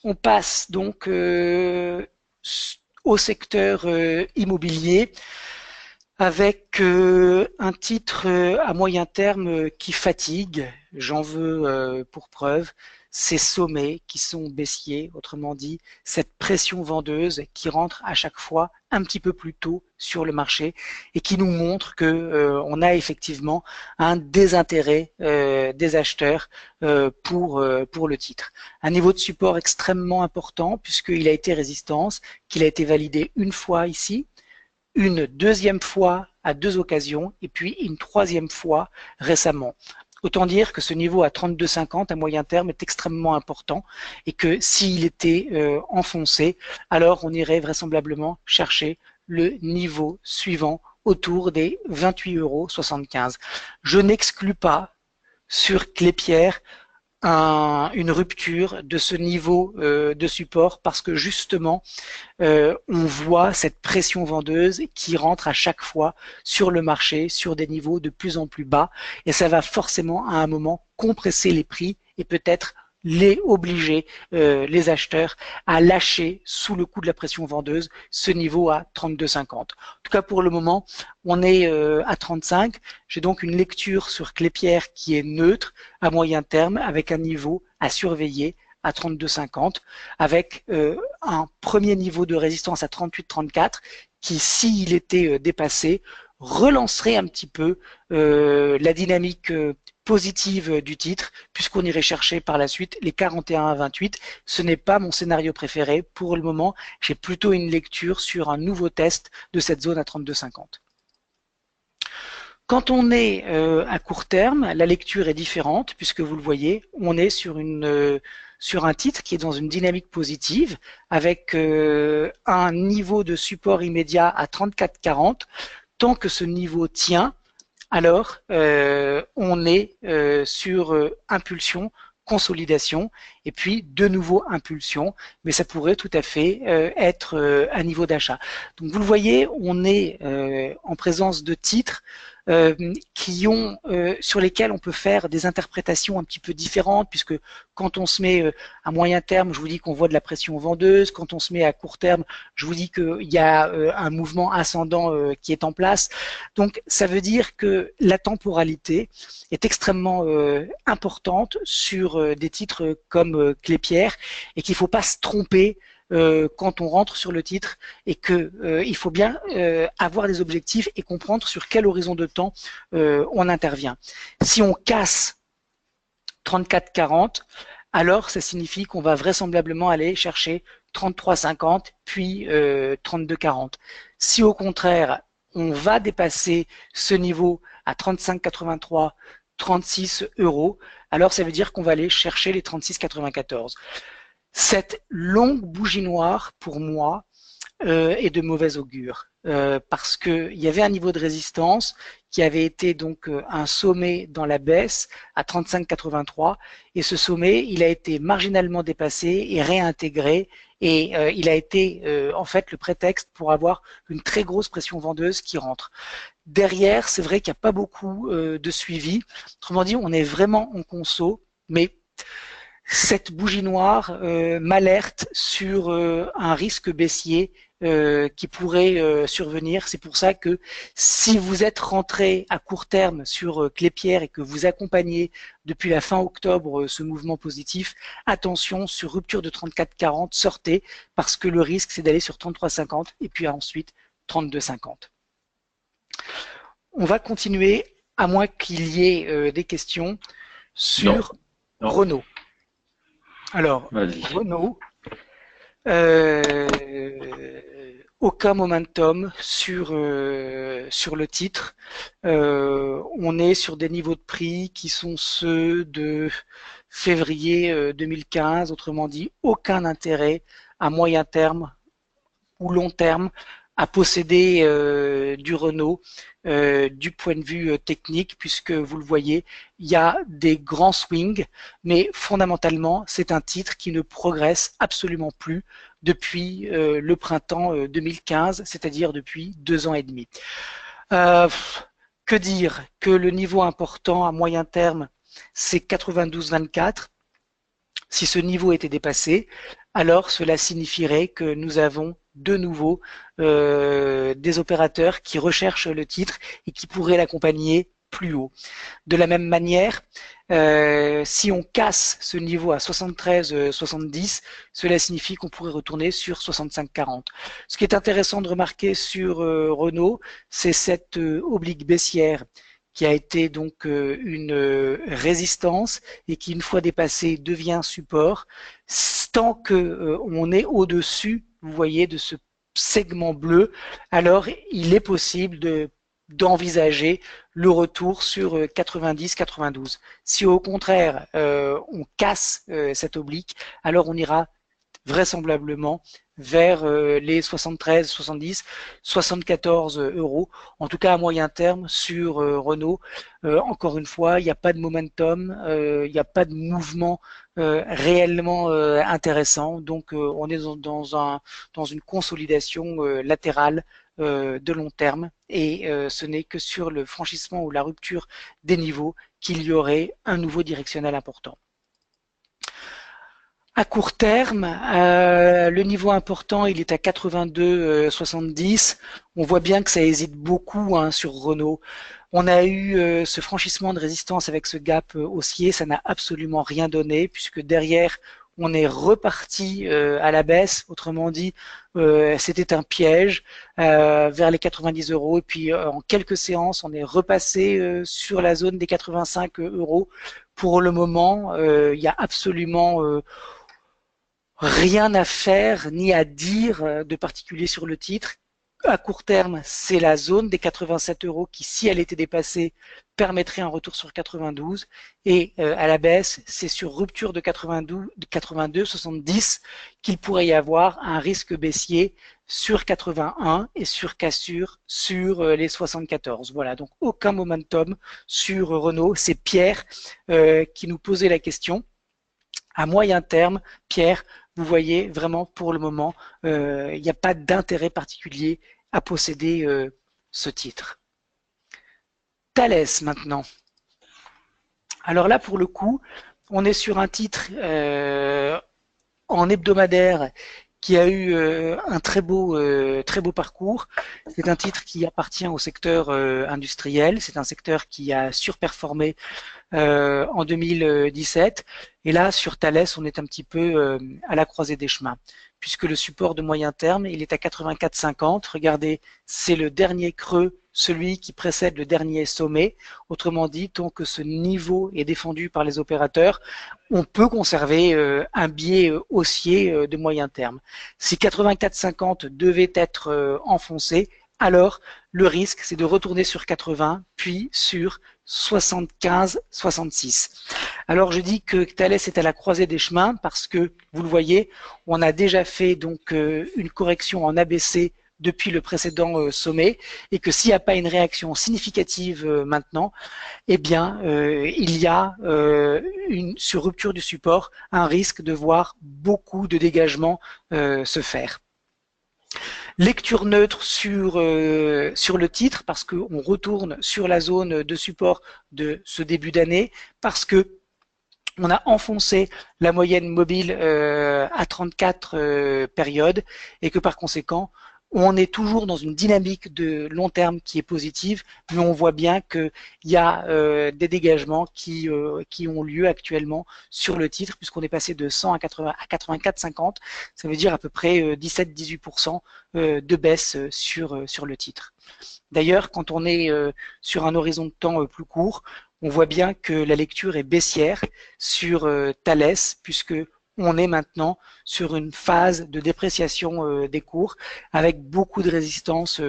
On passe donc au secteur immobilier avec un titre à moyen terme qui fatigue. J'en veux pour preuve ces sommets qui sont baissiers, autrement dit, cette pression vendeuse qui rentre à chaque fois un petit peu plus tôt sur le marché et qui nous montre que on a effectivement un désintérêt des acheteurs pour le titre. Un niveau de support extrêmement important puisqu'il a été résistance, qu'il a été validé une fois ici, une deuxième fois à 2 occasions et puis une troisième fois récemment. Autant dire que ce niveau à 32,50 à moyen terme est extrêmement important et que s'il était enfoncé, alors on irait vraisemblablement chercher le niveau suivant autour des 28,75 €. Je n'exclus pas sur Clépierre une rupture de ce niveau de support parce que justement on voit cette pression vendeuse qui rentre à chaque fois sur le marché sur des niveaux de plus en plus bas et ça va forcément à un moment compresser les prix et peut-être les obliger, les acheteurs, à lâcher sous le coup de la pression vendeuse ce niveau à 32,50. En tout cas, pour le moment, on est à 35. J'ai donc une lecture sur Clépierre qui est neutre à moyen terme avec un niveau à surveiller à 32,50 avec un premier niveau de résistance à 38,34 qui, s'il était dépassé, relancerait un petit peu la dynamique positive du titre, puisqu'on irait chercher par la suite les 41 à 28. Ce n'est pas mon scénario préféré. Pour le moment, j'ai plutôt une lecture sur un nouveau test de cette zone à 32,50. Quand on est à court terme, la lecture est différente, puisque vous le voyez, on est sur un titre qui est dans une dynamique positive, avec un niveau de support immédiat à 34,40. Tant que ce niveau tient, alors on est sur impulsion, consolidation, et puis de nouveau impulsion, mais ça pourrait tout à fait être un niveau d'achat. Donc vous le voyez, on est en présence de titres sur lesquels on peut faire des interprétations un petit peu différentes, puisque quand on se met à moyen terme, je vous dis qu'on voit de la pression vendeuse, quand on se met à court terme, je vous dis qu'il y a un mouvement ascendant qui est en place. Donc ça veut dire que la temporalité est extrêmement importante sur des titres comme Clépierre et qu'il ne faut pas se tromper quand on rentre sur le titre et qu'il faut bien avoir des objectifs et comprendre sur quel horizon de temps on intervient. Si on casse 34,40, alors ça signifie qu'on va vraisemblablement aller chercher 33,50 puis 32,40. Si au contraire on va dépasser ce niveau à 35,83, 36 euros, alors ça veut dire qu'on va aller chercher les 36,94. Cette longue bougie noire, pour moi, est de mauvais augure. Parce qu'il y avait un niveau de résistance qui avait été donc un sommet dans la baisse à 35,83 et ce sommet, il a été marginalement dépassé et réintégré et il a été en fait le prétexte pour avoir une très grosse pression vendeuse qui rentre. Derrière, c'est vrai qu'il n'y a pas beaucoup de suivi. Autrement dit, on est vraiment en conso, mais cette bougie noire m'alerte sur un risque baissier qui pourrait survenir. C'est pour ça que si vous êtes rentré à court terme sur Clépierre et que vous accompagnez depuis la fin octobre ce mouvement positif, attention, sur rupture de 34,40, sortez, parce que le risque c'est d'aller sur 33,50 et puis ensuite 32,50. On va continuer, à moins qu'il y ait des questions sur Renault. Alors, Renault, aucun momentum sur le titre. On est sur des niveaux de prix qui sont ceux de février 2015, autrement dit, aucun intérêt à moyen terme ou long terme à posséder du Renault du point de vue technique, puisque vous le voyez, il y a des grands swings, mais fondamentalement, c'est un titre qui ne progresse absolument plus depuis le printemps 2015, c'est-à-dire depuis 2 ans et demi. Que dire? Que le niveau important à moyen terme, c'est 92,24. Si ce niveau était dépassé, alors cela signifierait que nous avons de nouveau des opérateurs qui recherchent le titre et qui pourraient l'accompagner plus haut. De la même manière, si on casse ce niveau à 73,70, cela signifie qu'on pourrait retourner sur 65,40. Ce qui est intéressant de remarquer sur Renault, c'est cette oblique baissière qui a été donc une résistance et qui, une fois dépassée, devient support. Tant qu'on est au-dessus, vous voyez, de ce segment bleu, alors il est possible d'envisager le retour sur 90-92. Si au contraire on casse cette oblique, alors on ira vraisemblablement vers les 73, 70, 74 euros. En tout cas, à moyen terme, sur Renault, encore une fois, il n'y a pas de momentum, il n'y a pas de mouvement réellement intéressant. Donc, on est dans une consolidation latérale de long terme et ce n'est que sur le franchissement ou la rupture des niveaux qu'il y aurait un nouveau directionnel important. À court terme, le niveau important, il est à 82,70. On voit bien que ça hésite beaucoup hein, sur Renault. On a eu ce franchissement de résistance avec ce gap haussier, ça n'a absolument rien donné puisque derrière, on est reparti à la baisse. Autrement dit, c'était un piège vers les 90 euros. Et puis, en quelques séances, on est repassé sur la zone des 85 euros. Pour le moment, il y a absolument rien à faire ni à dire de particulier sur le titre. À court terme, c'est la zone des 87 euros qui, si elle était dépassée, permettrait un retour sur 92. Et à la baisse, c'est sur rupture de 82,70 qu'il pourrait y avoir un risque baissier sur 81 et sur cassure sur les 74. Voilà, donc aucun momentum sur Renault. C'est Pierre qui nous posait la question. À moyen terme, Pierre, vous voyez vraiment pour le moment, il n'y a pas d'intérêt particulier à posséder ce titre. Thales maintenant. Alors là, pour le coup, on est sur un titre en hebdomadaire qui a eu un très beau parcours. C'est un titre qui appartient au secteur industriel. C'est un secteur qui a surperformé en 2017. Et là, sur Thales, on est un petit peu à la croisée des chemins, puisque le support de moyen terme, il est à 84,50. Regardez, c'est le dernier creux, celui qui précède le dernier sommet. Autrement dit, tant que ce niveau est défendu par les opérateurs, on peut conserver un biais haussier de moyen terme. Si 84,50 devait être enfoncé, alors le risque, c'est de retourner sur 80, puis sur 75-66. Alors je dis que Thales est à la croisée des chemins parce que, vous le voyez, on a déjà fait donc une correction en ABC depuis le précédent sommet et que s'il n'y a pas une réaction significative maintenant, eh bien il y a sur rupture du support un risque de voir beaucoup de dégagement se faire. Lecture neutre sur le titre parce qu'on retourne sur la zone de support de ce début d'année parce que on a enfoncé la moyenne mobile à 34 périodes et que par conséquent on est toujours dans une dynamique de long terme qui est positive, mais on voit bien qu'il y a des dégagements qui ont lieu actuellement sur le titre, puisqu'on est passé de 100 à 84,50, ça veut dire à peu près 17-18% de baisse sur le titre. D'ailleurs, quand on est sur un horizon de temps plus court, on voit bien que la lecture est baissière sur Thales, puisque on est maintenant sur une phase de dépréciation des cours avec beaucoup de résistance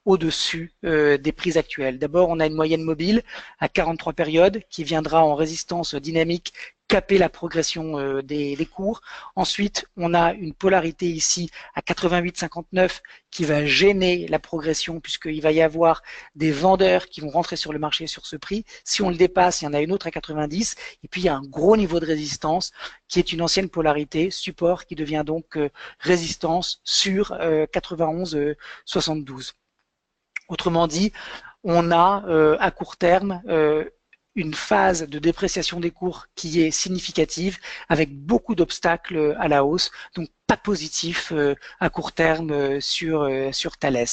au-dessus des prix actuels. D'abord, on a une moyenne mobile à 43 périodes qui viendra en résistance dynamique caper la progression des cours. Ensuite, on a une polarité ici à 88,59 qui va gêner la progression puisqu'il va y avoir des vendeurs qui vont rentrer sur le marché sur ce prix. Si on le dépasse, il y en a une autre à 90 et puis il y a un gros niveau de résistance qui est une ancienne polarité, support qui devient donc résistance sur 91,72. Autrement dit, on a à court terme une phase de dépréciation des cours qui est significative avec beaucoup d'obstacles à la hausse, donc pas positif à court terme sur Thales.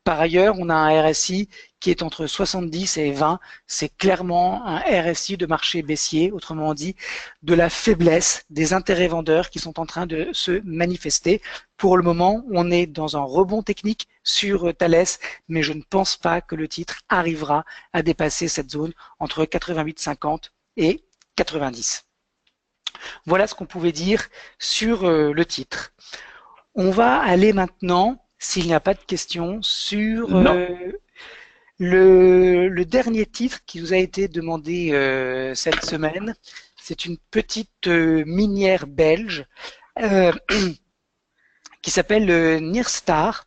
Par ailleurs, on a un RSI qui est entre 70 et 20. C'est clairement un RSI de marché baissier, autrement dit, de la faiblesse des intérêts vendeurs qui sont en train de se manifester. Pour le moment, on est dans un rebond technique sur Thales, mais je ne pense pas que le titre arrivera à dépasser cette zone entre 88,50 et 90. Voilà ce qu'on pouvait dire sur le titre. On va aller maintenant, s'il n'y a pas de questions, sur le dernier titre qui nous a été demandé cette semaine. C'est une petite minière belge qui s'appelle le Nirstar,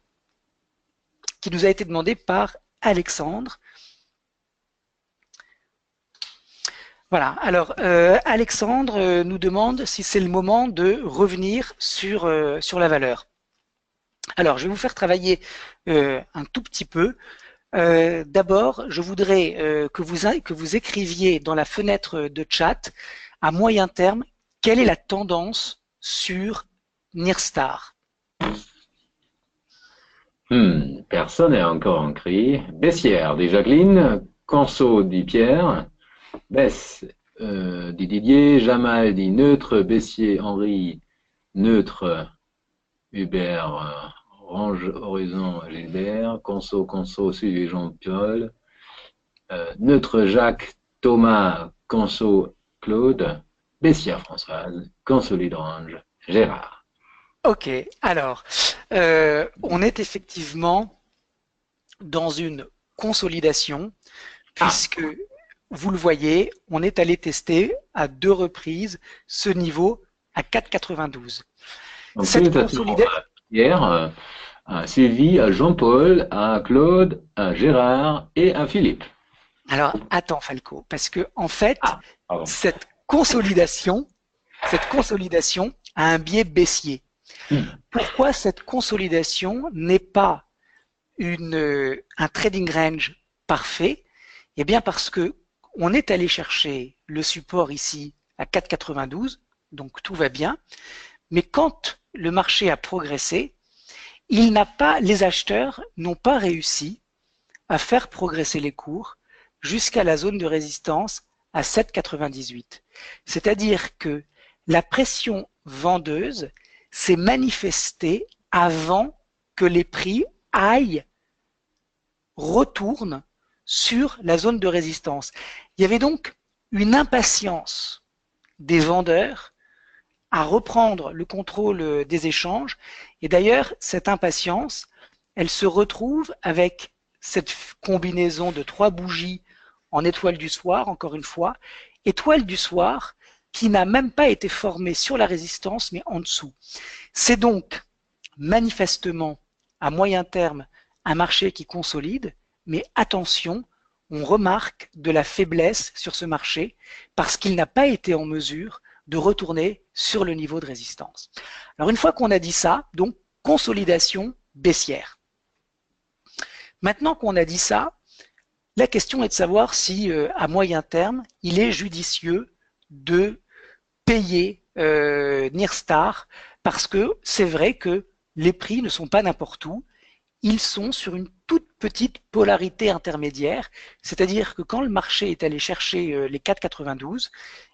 qui nous a été demandé par Alexandre. Voilà, alors Alexandre nous demande si c'est le moment de revenir sur la valeur. Alors, je vais vous faire travailler un tout petit peu. D'abord, je voudrais que vous écriviez dans la fenêtre de chat, à moyen terme, quelle est la tendance sur Nirstar. Personne n'est encore inscrit. Baissière, dit Jacqueline. Conso, dit Pierre. Baisse, dit Didier. Jamal, dit neutre. Baissier, Henri. Neutre, Hubert. Range Horizon, Gilbert. Conso, suivi Jean-Paul. Neutre, Jacques. Thomas. Conso, Claude. Baissière, Françoise. Consolide Range, Gérard. Ok, alors, on est effectivement dans une consolidation, puisque, vous le voyez, on est allé tester à 2 reprises ce niveau à 4,92. Cette consolidation... Pierre, à Sylvie, à Jean-Paul, à Claude, à Gérard et à Philippe. Alors, attends Falco, parce que en fait, cette consolidation a un biais baissier. Pourquoi cette consolidation n'est pas un trading range parfait? Eh bien parce que on est allé chercher le support ici à 4,92, donc tout va bien, mais quand le marché a progressé, les acheteurs n'ont pas réussi à faire progresser les cours jusqu'à la zone de résistance à 7,98. C'est-à-dire que la pression vendeuse s'est manifestée avant que les prix retournent sur la zone de résistance. Il y avait donc une impatience des vendeurs à reprendre le contrôle des échanges. Et d'ailleurs, cette impatience, elle se retrouve avec cette combinaison de 3 bougies en étoile du soir, encore une fois, étoile du soir qui n'a même pas été formée sur la résistance, mais en dessous. C'est donc manifestement, à moyen terme, un marché qui consolide, mais attention, on remarque de la faiblesse sur ce marché parce qu'il n'a pas été en mesure de retourner sur le niveau de résistance. Alors une fois qu'on a dit ça, donc consolidation baissière. Maintenant qu'on a dit ça, la question est de savoir si à moyen terme, il est judicieux de payer Nirstar parce que c'est vrai que les prix ne sont pas n'importe où, ils sont sur une toute petite polarité intermédiaire, c'est-à-dire que quand le marché est allé chercher les 4,92,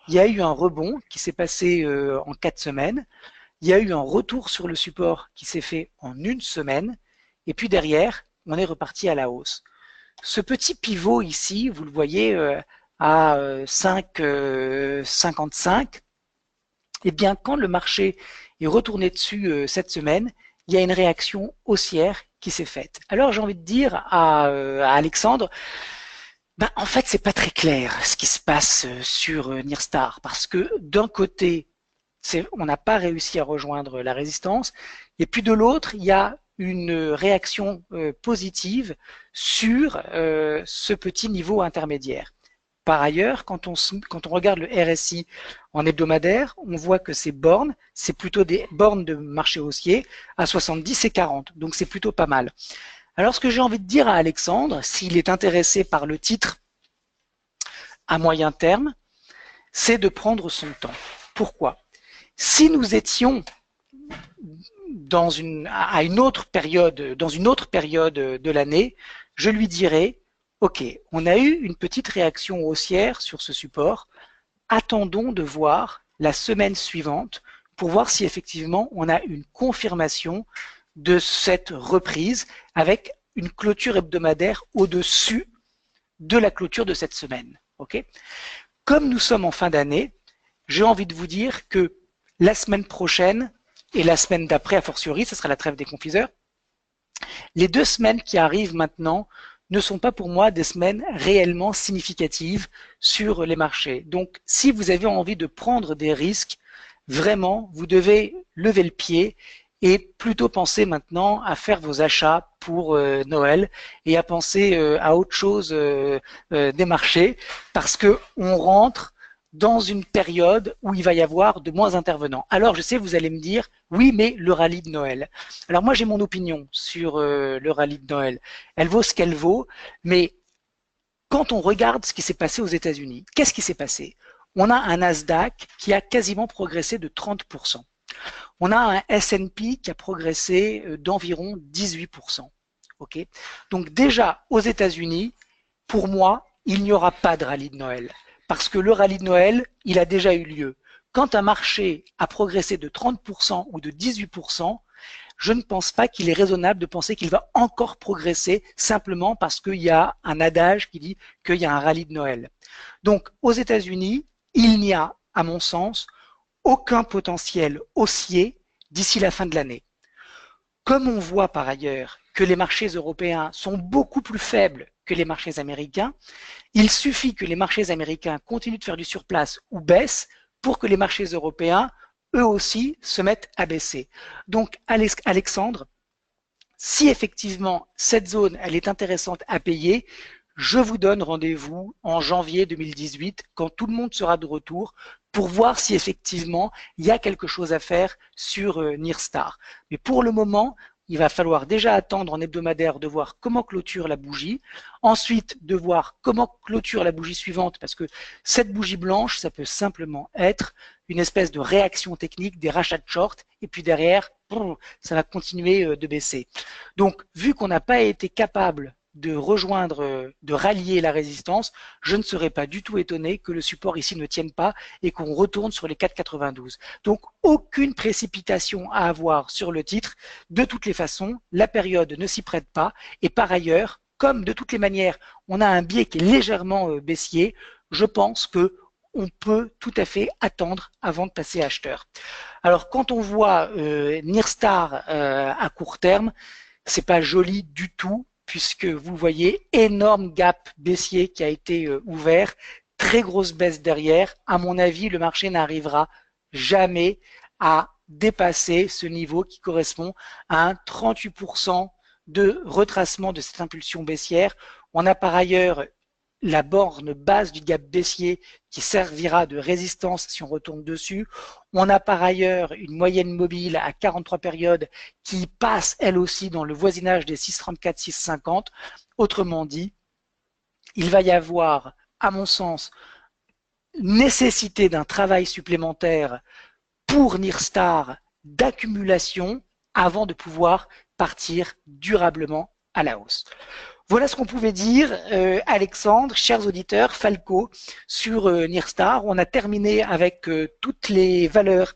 il y a eu un rebond qui s'est passé en 4 semaines, il y a eu un retour sur le support qui s'est fait en 1 semaine, et puis derrière, on est reparti à la hausse. Ce petit pivot ici, vous le voyez à 5,55, eh bien quand le marché est retourné dessus cette semaine, il y a une réaction haussière qui s'est faite. Alors j'ai envie de dire à Alexandre, en fait c'est pas très clair ce qui se passe sur Nirstar parce que d'un côté on n'a pas réussi à rejoindre la résistance et puis de l'autre il y a une réaction positive sur ce petit niveau intermédiaire. Par ailleurs, quand on regarde le RSI en hebdomadaire, on voit que ces bornes, c'est plutôt des bornes de marché haussier à 70 et 40. Donc c'est plutôt pas mal. Alors ce que j'ai envie de dire à Alexandre, s'il est intéressé par le titre à moyen terme, c'est de prendre son temps. Pourquoi? Si nous étions dans une autre période de l'année, je lui dirais ok, on a eu une petite réaction haussière sur ce support. Attendons de voir la semaine suivante pour voir si effectivement on a une confirmation de cette reprise avec une clôture hebdomadaire au-dessus de la clôture de cette semaine. Okay? Comme nous sommes en fin d'année, j'ai envie de vous dire que la semaine prochaine et la semaine d'après, a fortiori, ce sera la trêve des confiseurs, les 2 semaines qui arrivent maintenant ne sont pas pour moi des semaines réellement significatives sur les marchés. Donc, si vous avez envie de prendre des risques, vraiment, vous devez lever le pied et plutôt penser maintenant à faire vos achats pour Noël et à penser à autre chose des marchés parce que on rentre dans une période où il va y avoir de moins intervenants. Alors je sais, vous allez me dire, oui, mais le rallye de Noël. Alors moi j'ai mon opinion sur le rallye de Noël. Elle vaut ce qu'elle vaut, mais quand on regarde ce qui s'est passé aux États-Unis, qu'est-ce qui s'est passé? On a un Nasdaq qui a quasiment progressé de 30%. On a un S&P qui a progressé d'environ 18%. Okay, donc déjà, aux États-Unis, pour moi, il n'y aura pas de rallye de Noël. Parce que le rallye de Noël, il a déjà eu lieu. Quand un marché a progressé de 30% ou de 18%, je ne pense pas qu'il est raisonnable de penser qu'il va encore progresser simplement parce qu'il y a un adage qui dit qu'il y a un rallye de Noël. Donc, aux États-Unis, il n'y a, à mon sens, aucun potentiel haussier d'ici la fin de l'année. Comme on voit par ailleurs que les marchés européens sont beaucoup plus faibles que les marchés américains, il suffit que les marchés américains continuent de faire du surplace ou baissent pour que les marchés européens, eux aussi, se mettent à baisser. Donc, Alexandre, si effectivement cette zone elle est intéressante à payer, je vous donne rendez-vous en janvier 2018 quand tout le monde sera de retour pour voir si effectivement il y a quelque chose à faire sur Nirstar. Mais pour le moment, il va falloir déjà attendre en hebdomadaire de voir comment clôture la bougie, ensuite de voir comment clôture la bougie suivante, parce que cette bougie blanche, ça peut simplement être une espèce de réaction technique, des rachats de short, et puis derrière, ça va continuer de baisser. Donc, vu qu'on n'a pas été capable de rejoindre, de rallier la résistance, je ne serais pas du tout étonné que le support ici ne tienne pas et qu'on retourne sur les 4,92. Donc, aucune précipitation à avoir sur le titre. De toutes les façons, la période ne s'y prête pas. Et par ailleurs, comme de toutes les manières, on a un biais qui est légèrement baissier, je pense que on peut tout à fait attendre avant de passer acheteur. Alors, quand on voit Nirstar à court terme, c'est pas joli du tout, puisque vous voyez énorme gap baissier qui a été ouvert, très grosse baisse derrière. À mon avis, le marché n'arrivera jamais à dépasser ce niveau qui correspond à un 38% de retracement de cette impulsion baissière. On a par ailleurs la borne basse du gap baissier qui servira de résistance si on retourne dessus. On a par ailleurs une moyenne mobile à 43 périodes qui passe elle aussi dans le voisinage des 6,34, 6,50. Autrement dit, il va y avoir, à mon sens, nécessité d'un travail supplémentaire pour Nirstar d'accumulation avant de pouvoir partir durablement à la hausse. Voilà ce qu'on pouvait dire, Alexandre, chers auditeurs, Falco, sur Nirstar. On a terminé avec toutes les valeurs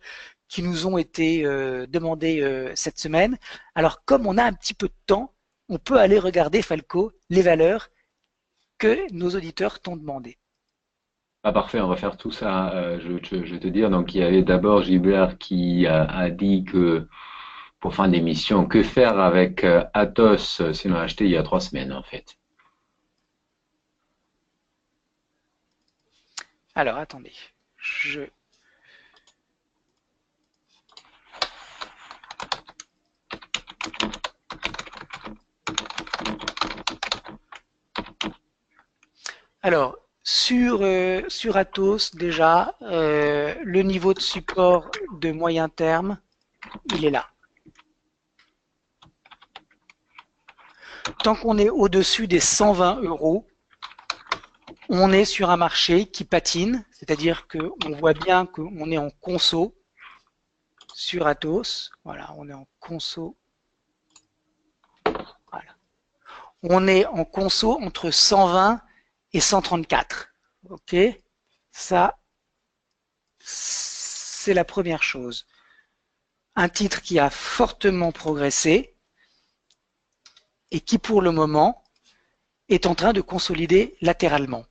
qui nous ont été demandées cette semaine. Alors, comme on a un petit peu de temps, on peut aller regarder, Falco, les valeurs que nos auditeurs t'ont demandées. Ah, parfait, on va faire tout ça. Je vais te dire, donc il y avait d'abord Gilbert qui a dit que pour fin d'émission, que faire avec Atos, si l'on a acheté il y a 3 semaines en fait. Alors, attendez, Alors, sur Atos, déjà, le niveau de support de moyen terme, il est là. Tant qu'on est au-dessus des 120 €, on est sur un marché qui patine, c'est-à-dire qu'on voit bien qu'on est en conso sur Atos. Voilà, on est en conso. Voilà. On est en conso entre 120 et 134. Ok, ça, c'est la première chose. Un titre qui a fortement progressé et qui, pour le moment, est en train de consolider latéralement.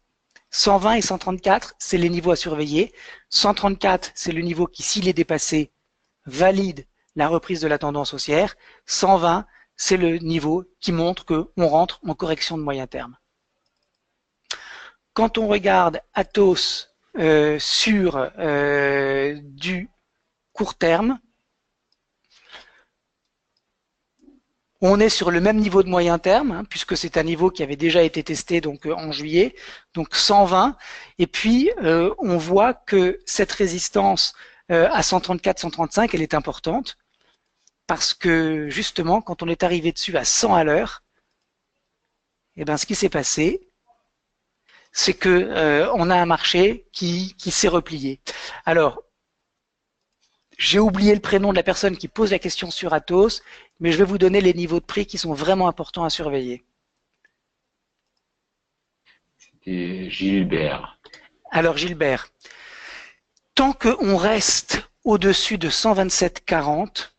120 et 134, c'est les niveaux à surveiller. 134, c'est le niveau qui, s'il est dépassé, valide la reprise de la tendance haussière. 120, c'est le niveau qui montre qu'on rentre en correction de moyen terme. Quand on regarde Atos sur du court terme, On est sur le même niveau de moyen terme, hein, puisque c'est un niveau qui avait déjà été testé donc en juillet, donc 120. Et puis, on voit que cette résistance à 134, 135, elle est importante, parce que justement, quand on est arrivé dessus à 100 à l'heure, eh ben, ce qui s'est passé, c'est que on a un marché qui s'est replié. Alors, j'ai oublié le prénom de la personne qui pose la question sur Atos, mais je vais vous donner les niveaux de prix qui sont vraiment importants à surveiller. C'était Gilbert. Alors Gilbert, tant qu'on reste au-dessus de 127,40,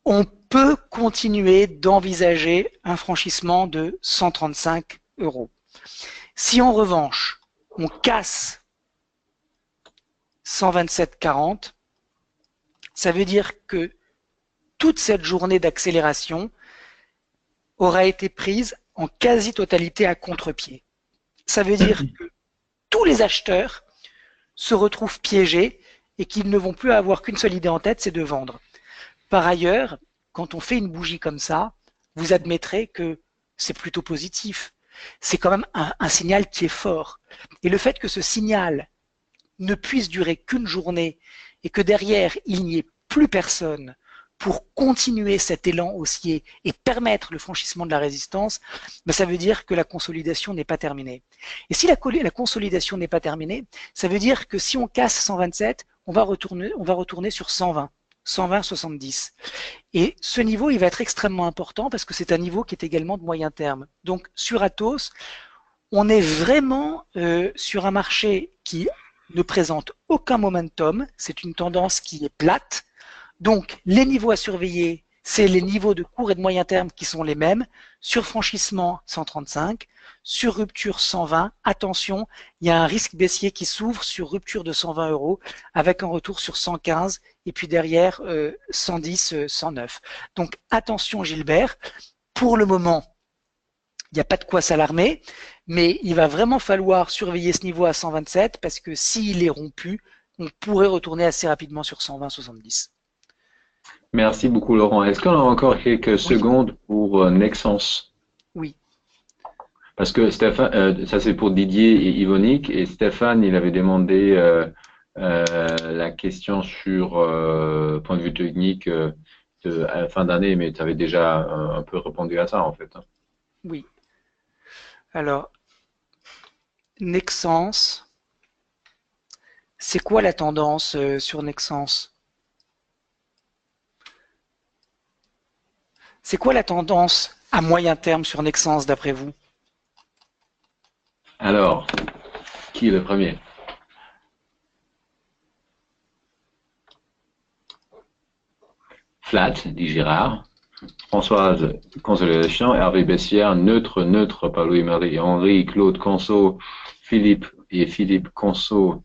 on peut continuer d'envisager un franchissement de 135 €. Si en revanche, on casse 127,40, ça veut dire que toute cette journée d'accélération aura été prise en quasi-totalité à contre-pied. Ça veut dire que tous les acheteurs se retrouvent piégés et qu'ils ne vont plus avoir qu'une seule idée en tête, c'est de vendre. Par ailleurs, quand on fait une bougie comme ça, vous admettrez que c'est plutôt positif. C'est quand même un signal qui est fort. Et le fait que ce signal ne puisse durer qu'une journée et que derrière, il n'y ait plus personne pour continuer cet élan haussier et permettre le franchissement de la résistance, ben ça veut dire que la consolidation n'est pas terminée. Et si la consolidation n'est pas terminée, ça veut dire que si on casse 127, on va retourner sur 120, 120, 70. Et ce niveau, il va être extrêmement important parce que c'est un niveau qui est également de moyen terme. Donc sur Atos, on est vraiment sur un marché qui ne présente aucun momentum, c'est une tendance qui est plate. Donc les niveaux à surveiller, c'est les niveaux de court et de moyen terme qui sont les mêmes. Sur franchissement 135, sur rupture 120, attention, il y a un risque baissier qui s'ouvre sur rupture de 120 € avec un retour sur 115 et puis derrière 110, 109. Donc attention Gilbert, pour le moment, il n'y a pas de quoi s'alarmer, mais il va vraiment falloir surveiller ce niveau à 127 parce que s'il est rompu, on pourrait retourner assez rapidement sur 120, 70. Merci beaucoup, Laurent. Est-ce qu'on a encore quelques secondes pour Nexans? Oui. Parce que Stéphane, ça c'est pour Didier et Yvonique, et Stéphane, il avait demandé la question sur point de vue technique à la fin d'année, mais tu avais déjà un peu répondu à ça en fait. Oui. Alors, Nexans, c'est quoi la tendance sur Nexans? C'est quoi la tendance à moyen terme sur Nexans d'après vous? Alors, qui est le premier? Flat, dit Gérard. Françoise, consolidation. Hervé Bessière, neutre, neutre par Louis-Marie. Henri, Claude, conso. Philippe et Philippe, conso.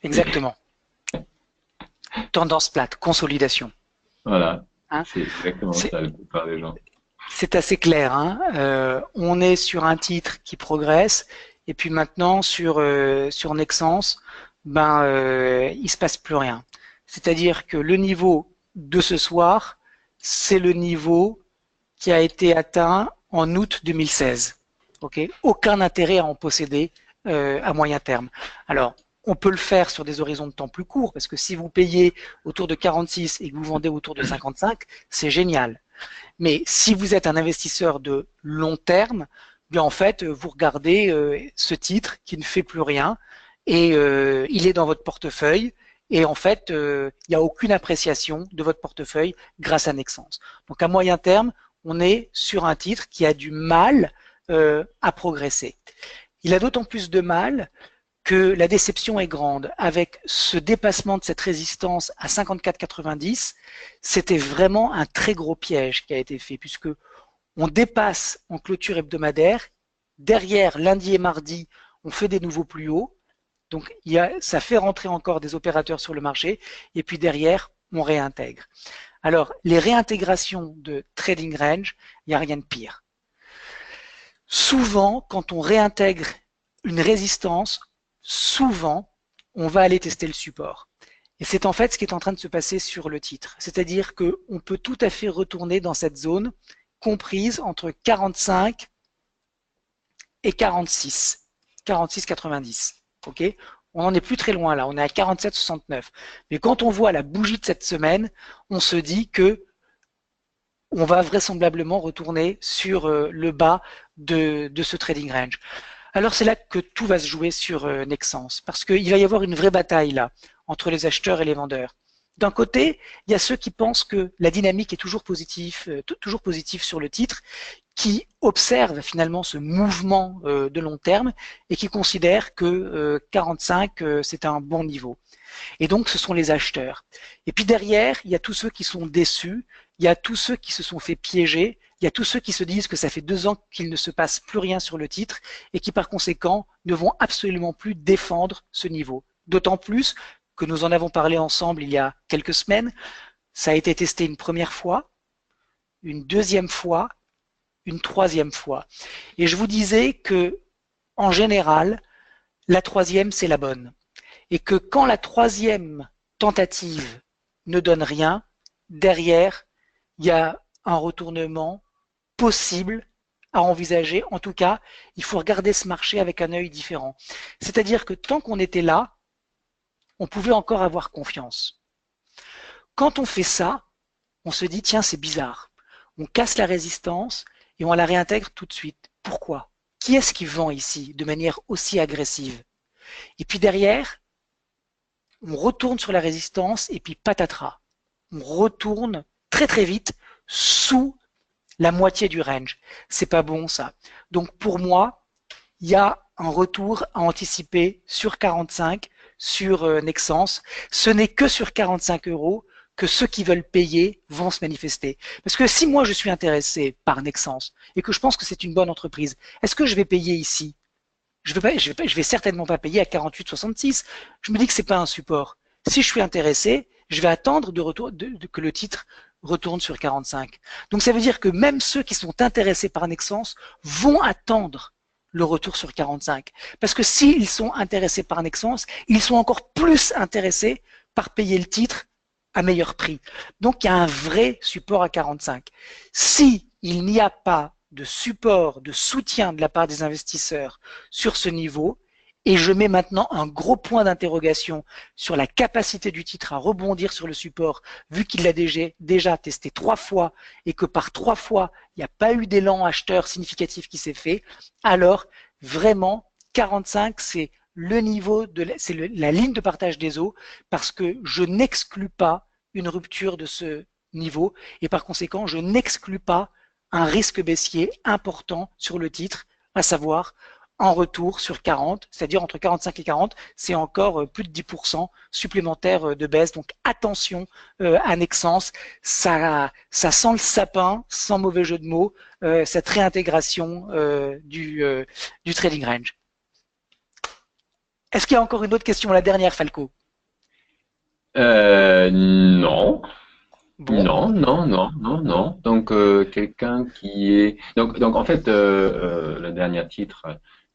Exactement. Tendance plate, consolidation. Voilà, Hein, c'est exactement ça la plupart des gens. C'est assez clair. Hein, on est sur un titre qui progresse et puis maintenant sur Nexans, il se passe plus rien. C'est-à-dire que le niveau de ce soir, c'est le niveau qui a été atteint en août 2016. Okay, aucun intérêt à en posséder à moyen terme. Alors, on peut le faire sur des horizons de temps plus courts, parce que si vous payez autour de 46 et que vous vendez autour de 55, c'est génial. Mais si vous êtes un investisseur de long terme, bien en fait, vous regardez ce titre qui ne fait plus rien et il est dans votre portefeuille. Et en fait, il n'y a aucune appréciation de votre portefeuille grâce à Nexans. Donc à moyen terme, on est sur un titre qui a du mal à progresser. Il a d'autant plus de mal que la déception est grande. Avec ce dépassement de cette résistance à 54,90, c'était vraiment un très gros piège qui a été fait, puisque on dépasse en clôture hebdomadaire. Derrière, lundi et mardi, on fait des nouveaux plus hauts. Donc, ça fait rentrer encore des opérateurs sur le marché. Et puis derrière, on réintègre. Alors, les réintégrations de trading range, il n'y a rien de pire. Souvent, quand on réintègre une résistance, souvent, on va aller tester le support. Et c'est en fait ce qui est en train de se passer sur le titre. C'est-à-dire qu'on peut tout à fait retourner dans cette zone comprise entre 45 et 46, 46,90. Ok, on n'en est plus très loin là, on est à 47,69. Mais quand on voit la bougie de cette semaine, on se dit que on va vraisemblablement retourner sur le bas de ce trading range. Alors c'est là que tout va se jouer sur Nexans, parce qu'il va y avoir une vraie bataille là entre les acheteurs et les vendeurs. D'un côté, il y a ceux qui pensent que la dynamique est toujours positive sur le titre, qui observent finalement ce mouvement de long terme et qui considèrent que 45 c'est un bon niveau. Et donc ce sont les acheteurs. Et puis derrière, il y a tous ceux qui sont déçus, il y a tous ceux qui se sont fait piéger, il y a tous ceux qui se disent que ça fait 2 ans qu'il ne se passe plus rien sur le titre et qui par conséquent ne vont absolument plus défendre ce niveau. D'autant plus que nous en avons parlé ensemble il y a quelques semaines, ça a été testé une première fois, une deuxième fois, une troisième fois. Et je vous disais que, en général, la troisième, c'est la bonne. Et que quand la troisième tentative ne donne rien, derrière, il y a un retournement possible à envisager. En tout cas, il faut regarder ce marché avec un œil différent. C'est-à-dire que tant qu'on était là, on pouvait encore avoir confiance. Quand on fait ça, on se dit, tiens, c'est bizarre. On casse la résistance et on la réintègre tout de suite. Pourquoi? Qui est-ce qui vend ici de manière aussi agressive? Et puis derrière, on retourne sur la résistance et puis patatras. On retourne très très vite sous la moitié du range. C'est pas bon ça. Donc pour moi, il y a un retour à anticiper sur 45, sur Nexans. Ce n'est que sur 45 euros que ceux qui veulent payer vont se manifester. Parce que si moi je suis intéressé par Nexans et que je pense que c'est une bonne entreprise, est-ce que je vais payer ici? Je vais certainement pas payer à 48,66. Je me dis que c'est pas un support. Si je suis intéressé, je vais attendre que le titre retourne sur 45. Donc ça veut dire que même ceux qui sont intéressés par Nexans vont attendre le retour sur 45. Parce que s'ils sont intéressés par Nexans, ils sont encore plus intéressés par payer le titre à meilleur prix. Donc il y a un vrai support à 45. Si il n'y a pas de support, de soutien de la part des investisseurs sur ce niveau, et je mets maintenant un gros point d'interrogation sur la capacité du titre à rebondir sur le support, vu qu'il l'a déjà testé 3 fois et que par 3 fois, il n'y a pas eu d'élan acheteur significatif qui s'est fait, alors vraiment, 45, c'est le niveau c'est la ligne de partage des eaux, parce que je n'exclus pas une rupture de ce niveau et par conséquent, je n'exclus pas un risque baissier important sur le titre, à savoir en retour sur 40, c'est-à-dire entre 45 et 40, c'est encore plus de 10% supplémentaire de baisse. Donc attention à Nexans, ça sent le sapin, sans mauvais jeu de mots, cette réintégration du trading range. Est-ce qu'il y a encore une autre question, la dernière, Falco? Non. Bon. Non. Donc quelqu'un qui est donc en fait le dernier titre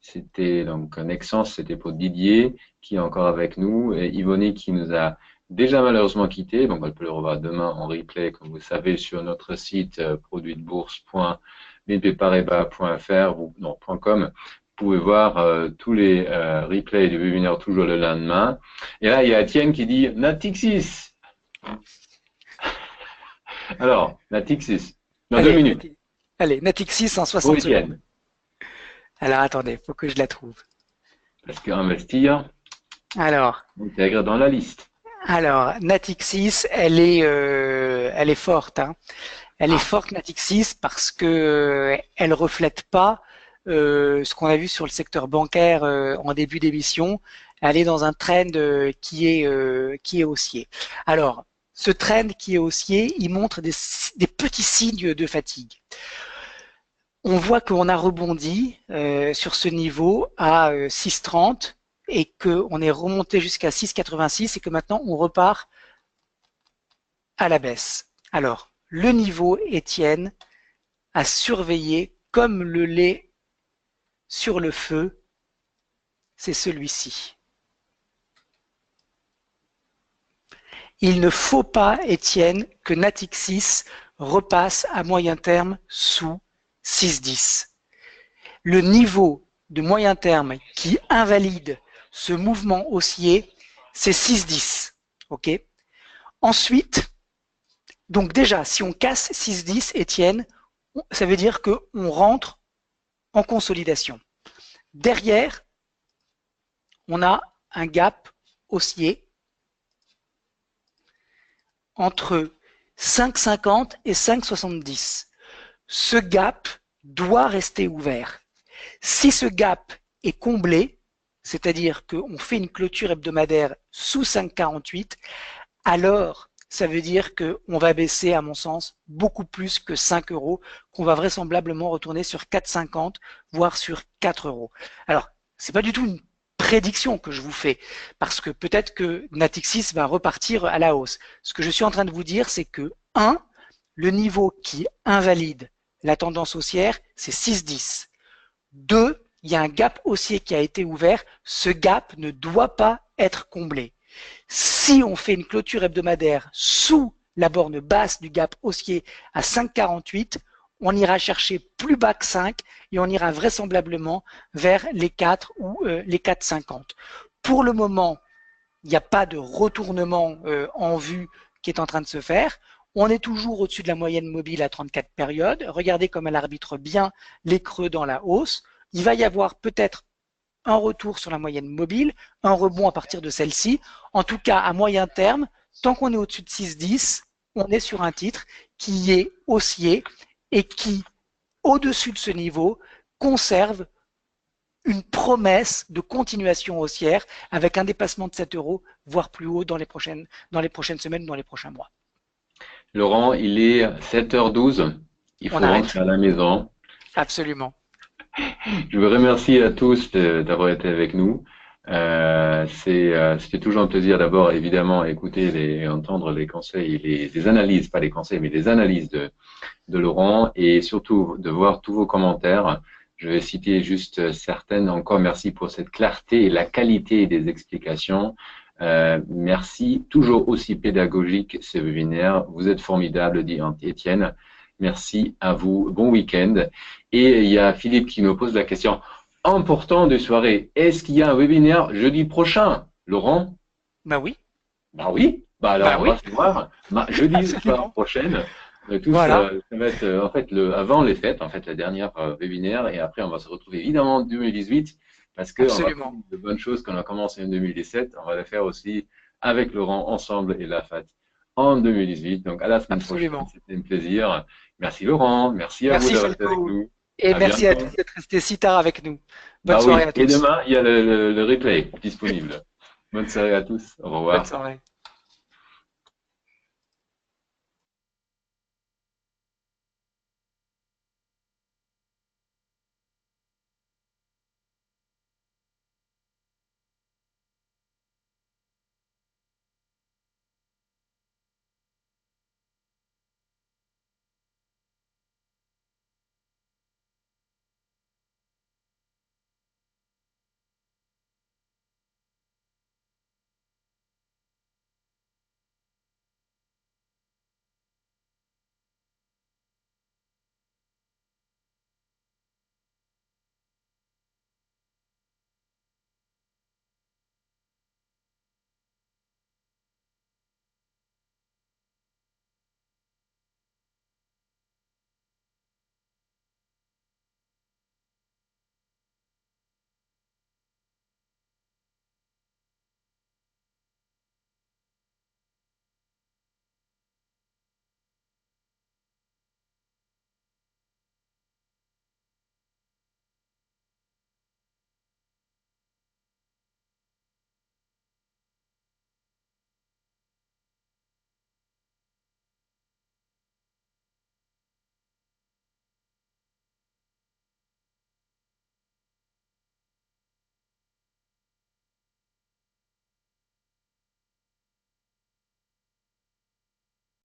c'était donc Nexans, c'était pour Didier qui est encore avec nous et Yvonne qui nous a déjà malheureusement quitté. Donc on peut le revoir demain en replay comme vous savez sur notre site produitbourse.bnpparibas.fr ou non .com. Vous pouvez voir tous les replays du webinaire toujours le lendemain. Et là il y a Étienne qui dit Natixis. Alors, Natixis, dans 2 minutes. Allez, Natixis en 60 secondes. Alors, attendez, faut que je la trouve. Parce qu'investir, alors, intègre dans la liste. Alors, Natixis, elle est forte. Hein. Elle est forte, Natixis, parce que elle reflète pas ce qu'on a vu sur le secteur bancaire en début d'émission. Elle est dans un trend qui est haussier. Alors, ce trend qui est haussier, il montre des petits signes de fatigue. On voit qu'on a rebondi sur ce niveau à 6,30 et qu'on est remonté jusqu'à 6,86 et que maintenant on repart à la baisse. Alors, le niveau, Étienne, à surveiller comme le lait sur le feu, c'est celui-ci. Il ne faut pas, Étienne, que Natixis repasse à moyen terme sous 6,10. Le niveau de moyen terme qui invalide ce mouvement haussier, c'est 6,10. OK? Ensuite, donc déjà, si on casse 6,10, Étienne, ça veut dire qu'on rentre en consolidation. Derrière, on a un gap haussier entre 5,50 et 5,70. Ce gap doit rester ouvert. Si ce gap est comblé, c'est-à-dire qu'on fait une clôture hebdomadaire sous 5,48, alors ça veut dire qu'on va baisser, à mon sens, beaucoup plus que 5 euros, qu'on va vraisemblablement retourner sur 4,50, voire sur 4 euros. Alors, c'est pas du tout une prédiction que je vous fais, parce que peut-être que Natixis va repartir à la hausse. Ce que je suis en train de vous dire, c'est que, 1, le niveau qui invalide la tendance haussière, c'est 6,10. 2, il y a un gap haussier qui a été ouvert. Ce gap ne doit pas être comblé. Si on fait une clôture hebdomadaire sous la borne basse du gap haussier à 5,48, on ira chercher plus bas que 5 et on ira vraisemblablement vers les 4 ou les 4,50. Pour le moment, il n'y a pas de retournement en vue qui est en train de se faire. On est toujours au-dessus de la moyenne mobile à 34 périodes. Regardez comme elle arbitre bien les creux dans la hausse. Il va y avoir peut-être un retour sur la moyenne mobile, un rebond à partir de celle-ci. En tout cas, à moyen terme, tant qu'on est au-dessus de 6,10, on est sur un titre qui est haussier et qui, au-dessus de ce niveau, conserve une promesse de continuation haussière avec un dépassement de 7 euros, voire plus haut dans les prochaines semaines, dans les prochains mois. Laurent, il est 7h12. Il faut rentrer à la maison. Absolument. Je vous remercie à tous d'avoir été avec nous. C'était toujours un plaisir d'abord, évidemment, écouter et entendre les conseils, les analyses, pas les conseils, mais les analyses de Laurent et surtout de voir tous vos commentaires. Je vais citer juste certaines. Encore merci pour cette clarté et la qualité des explications. Merci, toujours aussi pédagogique ce webinaire. Vous êtes formidable, dit Étienne. Merci à vous. Bon week-end. Et il y a Philippe qui nous pose la question important de soirée. Est-ce qu'il y a un webinaire jeudi prochain, Laurent? Bah oui. Bah oui. Bah alors, on va se voir jeudi soir prochaine. Voilà. Ça va être en fait avant les fêtes, en fait la dernière webinaire, et après on va se retrouver évidemment en 2018 parce que on va faire de bonnes choses qu'on a commencé en 2017, on va les faire aussi avec Laurent ensemble et la FAT en 2018. Donc à la semaine prochaine, c'était un plaisir. Merci Laurent, merci à vous d'avoir été avec nous. Et merci à tous d'être restés si tard avec nous. Bonne soirée à tous. Et demain, il y a le replay disponible. Bonne soirée à tous. Au revoir. Bonne soirée.